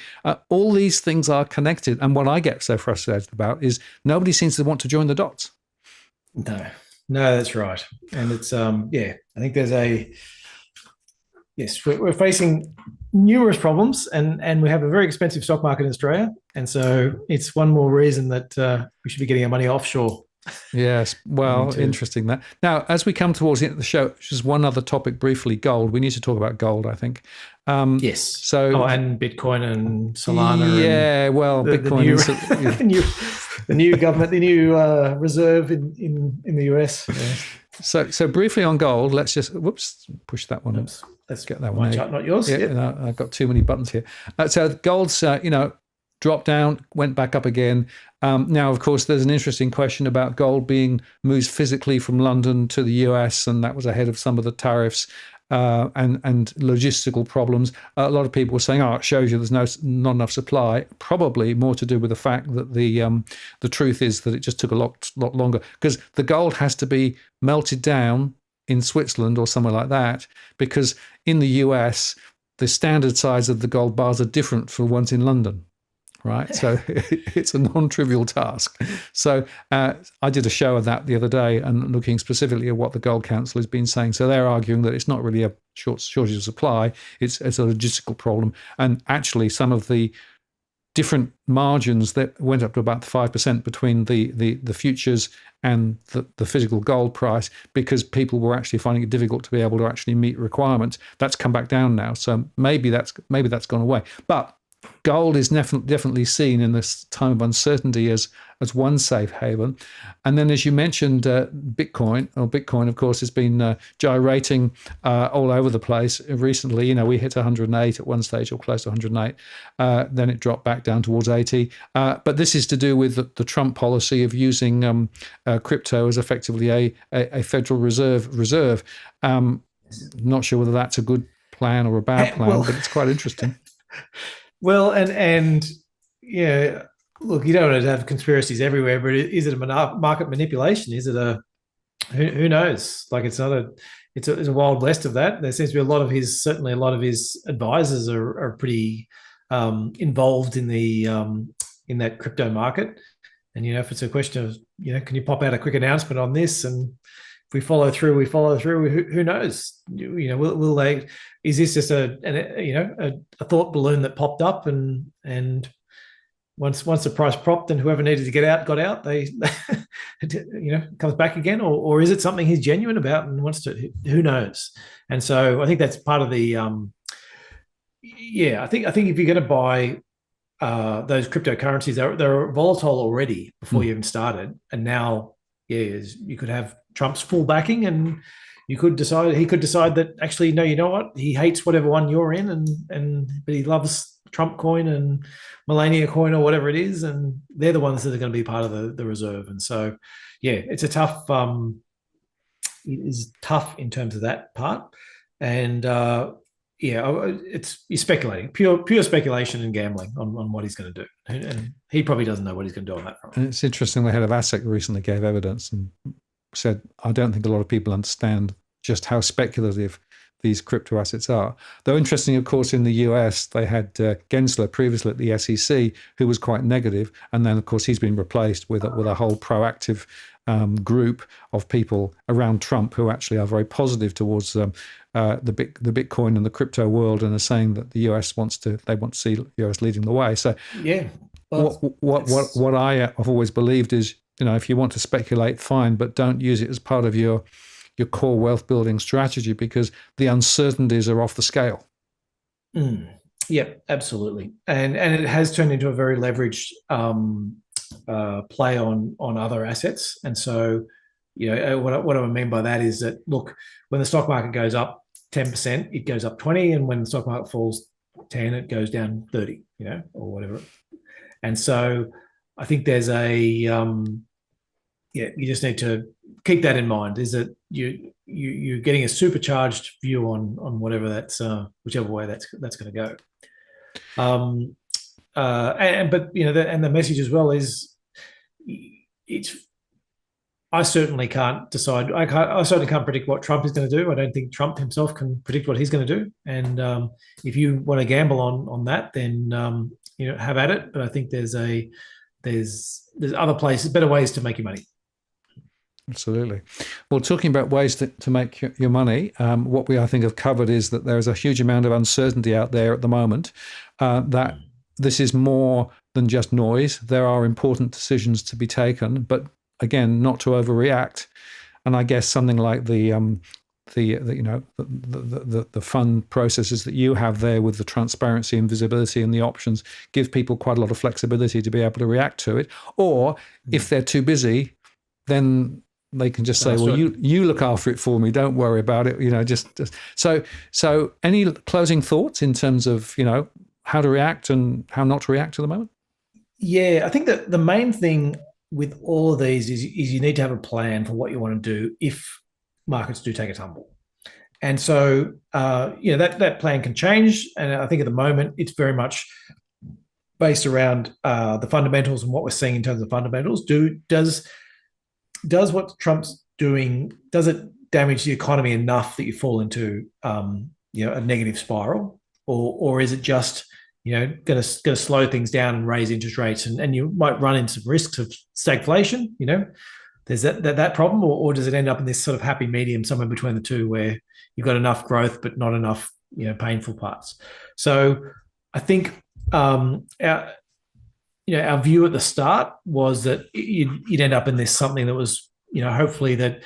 All these things are connected, and what I get so frustrated about is nobody seems to want to join the dots. No, that's right. And it's I think there's we're facing numerous problems, and we have a very expensive stock market in Australia, and so it's one more reason that we should be getting our money offshore. Yes, well, interesting that. Now, as we come towards the end of the show, just one other topic briefly, gold. We need to talk about gold, I think. Yes. So, and Bitcoin and Solana. Yeah, Bitcoin is the new government, the new reserve in the US. Yeah. So briefly on gold, let's just push that one. Oops. Let's get that one. My chart, not yours. Yeah, yep. I've got too many buttons here. So gold's dropped down, went back up again. Now, of course, there's an interesting question about gold being moved physically from London to the US, and that was ahead of some of the tariffs and logistical problems. A lot of people were saying, it shows you there's not enough supply. Probably more to do with the fact that the truth is that it just took a lot longer, because the gold has to be melted down in Switzerland or somewhere like that, because in the US, the standard size of the gold bars are different from ones in London. Right, so it's a non-trivial task. So I did a show of that the other day, and looking specifically at what the Gold Council has been saying. So they're arguing that it's not really a shortage of supply; it's a logistical problem. And actually, some of the different margins that went up to about 5% between the futures and the physical gold price, because people were actually finding it difficult to be able to actually meet requirements. That's come back down now. So maybe that's gone away, but gold is definitely seen in this time of uncertainty as one safe haven. And then, as you mentioned, Bitcoin, of course, has been gyrating all over the place recently. We hit 108 at one stage, or close to 108. Then it dropped back down towards 80. But this is to do with the Trump policy of using crypto as effectively a Federal Reserve. Not sure whether that's a good plan or a bad plan, but it's quite interesting. Well, and look, you don't want to have conspiracies everywhere, but is it a market manipulation? Is it who knows? Like, it's a wild west of that. There seems to be a lot of his advisors are pretty involved in in that crypto market. And if it's a question of can you pop out a quick announcement on this, and if we follow through, Who knows? Will they? Is this just a thought balloon that popped up, and once the price propped and whoever needed to get out got out, they comes back again, or is it something he's genuine about and wants to? Who knows? And so I think that's part of the Yeah, I think if you're going to buy those cryptocurrencies, they're volatile already before Hmm. you even started, and now, yeah, you could have Trump's full backing, and he could decide that actually, no, you know what, he hates whatever one you're in, and but he loves Trump coin and Melania coin or whatever it is, and they're the ones that are going to be part of the reserve. And so, yeah, it's a tough. It is tough in terms of that part, and yeah, it's you're speculating, pure speculation and gambling on what he's going to do, and he probably doesn't know what he's going to do on that front. And it's interesting, the head of ASIC recently gave evidence and said, I don't think a lot of people understand just how speculative these crypto assets are. Though interesting, of course, in the US, they had Gensler previously at the SEC, who was quite negative, and then, of course, he's been replaced with a whole proactive group of people around Trump who actually are very positive towards the Bitcoin and the crypto world, and are saying that the US want to see the US leading the way. So, Yeah, well, what I have always believed is, if you want to speculate, fine, but don't use it as part of your core wealth building strategy, because the uncertainties are off the scale. Yeah, absolutely, and it has turned into a very leveraged play on other assets. And so, what I mean by that is that, look, when the stock market goes up 10%, it goes up 20, and when the stock market falls 10, it goes down 30, or whatever. And so, I think there's you just need to keep that in mind. Is that you're getting a supercharged view on whatever that's whichever way that's going to go. But the message as well is, it's. I certainly can't decide. I certainly can't predict what Trump is going to do. I don't think Trump himself can predict what he's going to do. And if you want to gamble on that, then have at it. But I think there's other places, better ways to make your money. Absolutely. Well, talking about ways to make your money, what we, I think, have covered is that there is a huge amount of uncertainty out there at the moment, that this is more than just noise. There are important decisions to be taken, but again, not to overreact. And I guess something like the fund processes that you have there, with the transparency and visibility and the options, give people quite a lot of flexibility to be able to react to it. Or if they're too busy, then they can just say, well, you look after it for me, don't worry about it. So any closing thoughts in terms of, how to react and how not to react at the moment? Yeah, I think that the main thing with all of these is you need to have a plan for what you want to do if markets do take a tumble. And so, that plan can change. And I think at the moment, it's very much based around the fundamentals and what we're seeing in terms of fundamentals. Does what Trump's doing, does it damage the economy enough that you fall into a negative spiral, or is it just going to slow things down and raise interest rates, and you might run into some risks of stagflation? There's that problem, or does it end up in this sort of happy medium somewhere between the two, where you've got enough growth but not enough painful parts? So I think our view at the start was that you'd end up in this something that was, hopefully that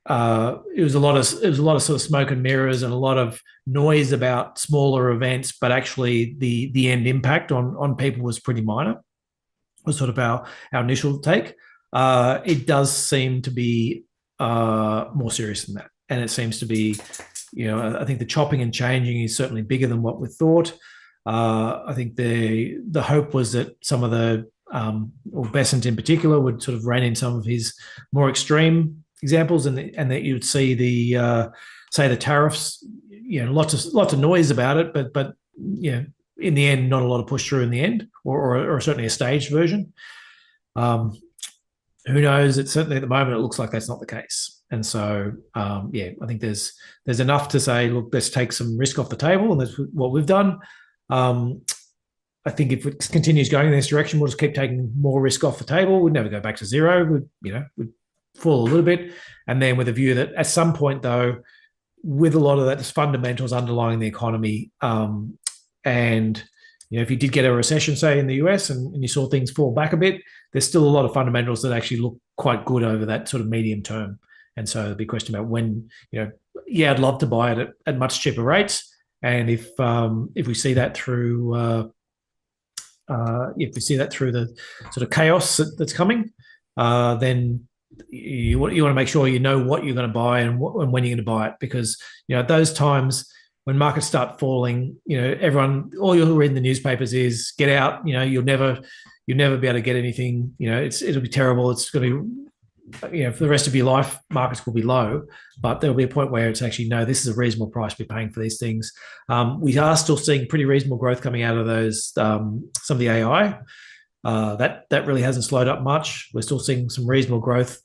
it was a lot of sort of smoke and mirrors and a lot of noise about smaller events, but actually the end impact on people was pretty minor. Was sort of our initial take. It does seem to be more serious than that, and it seems to be, I think the chopping and changing is certainly bigger than what we thought. I think the hope was that some of or Besant in particular, would sort of rein in some of his more extreme examples, and that you would see the tariffs, lots of noise about it, but in the end, not a lot of push through in the end, or certainly a staged version. Who knows? It's certainly at the moment, it looks like that's not the case. And so, I think there's enough to say, look, let's take some risk off the table, and that's what we've done. I think if it continues going in this direction, we'll just keep taking more risk off the table. We'd never go back to zero. We'd fall a little bit, and then with a view that at some point, though, with a lot of that fundamentals underlying the economy, and if you did get a recession, say in the US, and you saw things fall back a bit, there's still a lot of fundamentals that actually look quite good over that sort of medium term. And so there'll be a question about when, I'd love to buy it at much cheaper rates. And if we see that through the sort of chaos that's coming, then you want to make sure you know what you're going to buy and when you're going to buy it, because at those times when markets start falling, everyone, all you'll read in the newspapers is get out. You'll never be able to get anything. It'll be terrible. It's going to, for the rest of your life, markets will be low, but there'll be a point where it's actually, no, this is a reasonable price we're paying for these things. We are still seeing pretty reasonable growth coming out of those, some of the AI. That really hasn't slowed up much. We're still seeing some reasonable growth.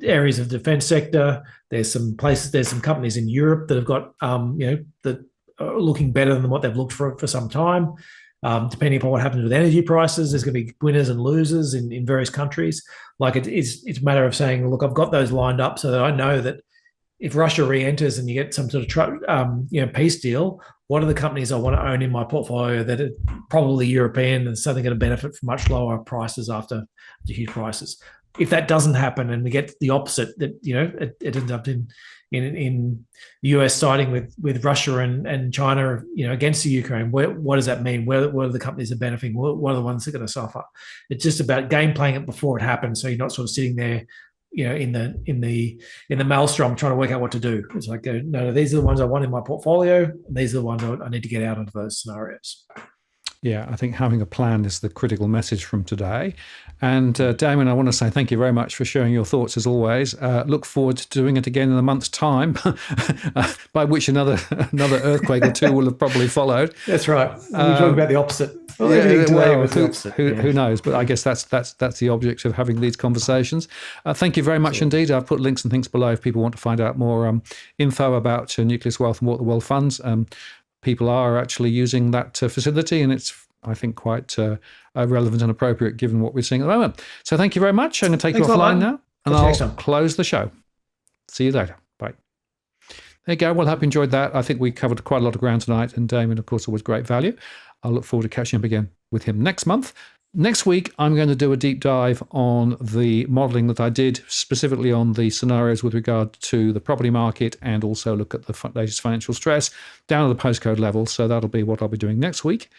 Areas of the defense sector. There's some companies in Europe that have got, that are looking better than what they've looked for some time. Depending upon what happens with energy prices, there's going to be winners and losers in various countries. Like it's a matter of saying, look, I've got those lined up so that I know that if Russia re-enters and you get some sort of peace deal, what are the companies I want to own in my portfolio that are probably European and suddenly going to benefit from much lower prices after the huge prices. If that doesn't happen and we get the opposite, that it ends up in the US siding with Russia and China, against the Ukraine, what does that mean? What are the companies that are benefiting? What are the ones that are going to suffer? It's just about game playing it before it happens, so you're not sort of sitting there, in the maelstrom trying to work out what to do. It's like, no, these are the ones I want in my portfolio, and these are the ones I need to get out of those scenarios. Yeah, I think having a plan is the critical message from today. And Damien, I want to say thank you very much for sharing your thoughts as always. Look forward to doing it again in a month's time, by which another earthquake or two will have probably followed. That's right. We're talking about the opposite. Who knows? But I guess that's the object of having these conversations. Thank you very much indeed. I've put links and things below if people want to find out more info about Nucleus Wealth and what the Wealth funds. People are actually using that facility, and it's, I think, quite relevant and appropriate given what we're seeing at the moment. So thank you very much. I'm going to take you offline now, and I'll close the show. See you later. Bye. There you go. Well, hope you enjoyed that. I think we covered quite a lot of ground tonight, and Damien, of course, always great value. I'll look forward to catching up again with him next month. Next week, I'm going to do a deep dive on the modelling that I did, specifically on the scenarios with regard to the property market, and also look at the latest financial stress down to the postcode level. So that'll be what I'll be doing next week.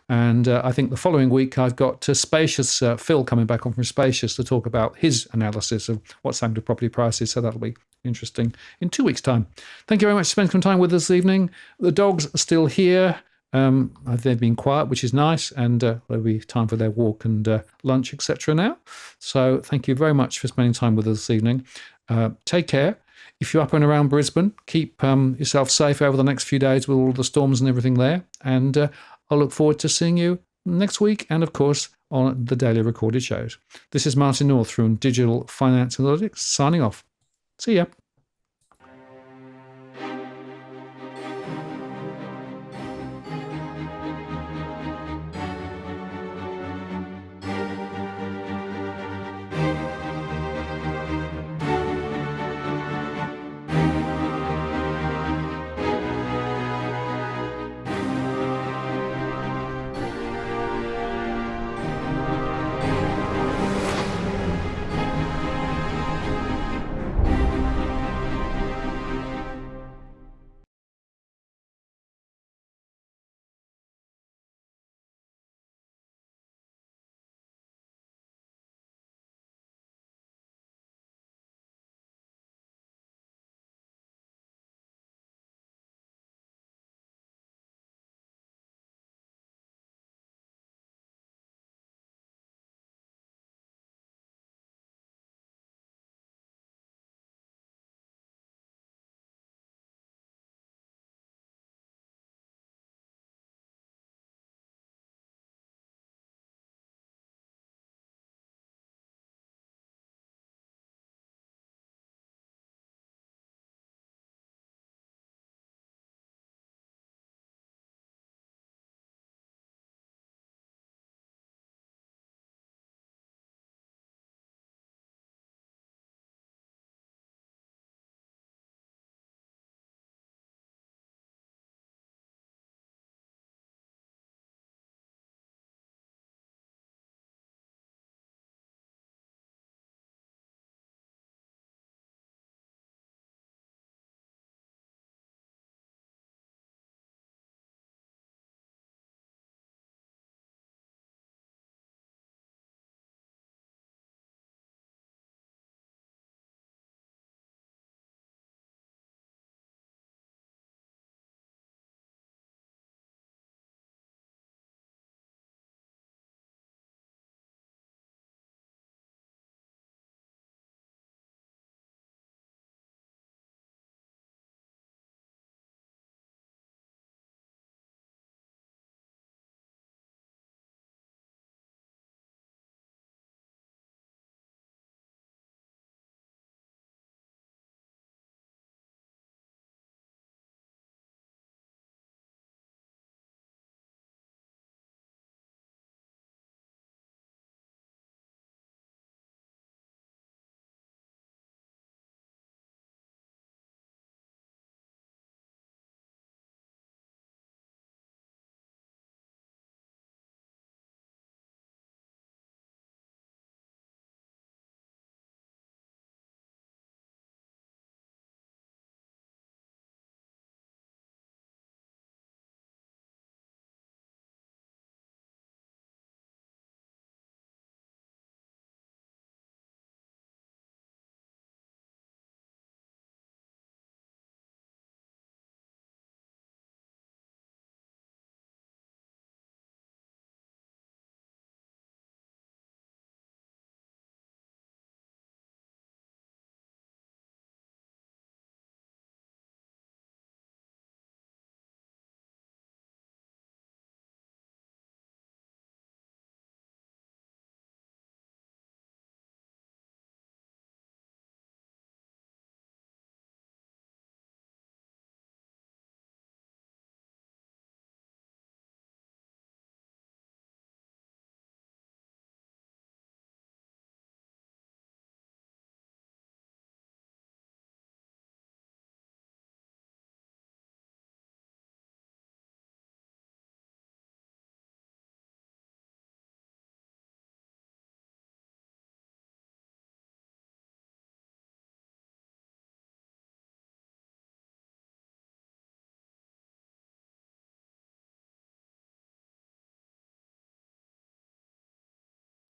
And I think the following week, I've got Spacious, Phil coming back on from Spacious to talk about his analysis of what's happened to property prices. So that'll be interesting in 2 weeks' time. Thank you very much for spending some time with us this evening. The dogs are still here. They've been quiet, which is nice, and there'll be time for their walk and lunch, etc. now. So thank you very much for spending time with us this evening. Take care. If you're up and around Brisbane, keep yourself safe over the next few days with all the storms and everything there. And I'll look forward to seeing you next week, and of course on the daily recorded shows. This is Martin North from Digital Finance Analytics signing off. See ya.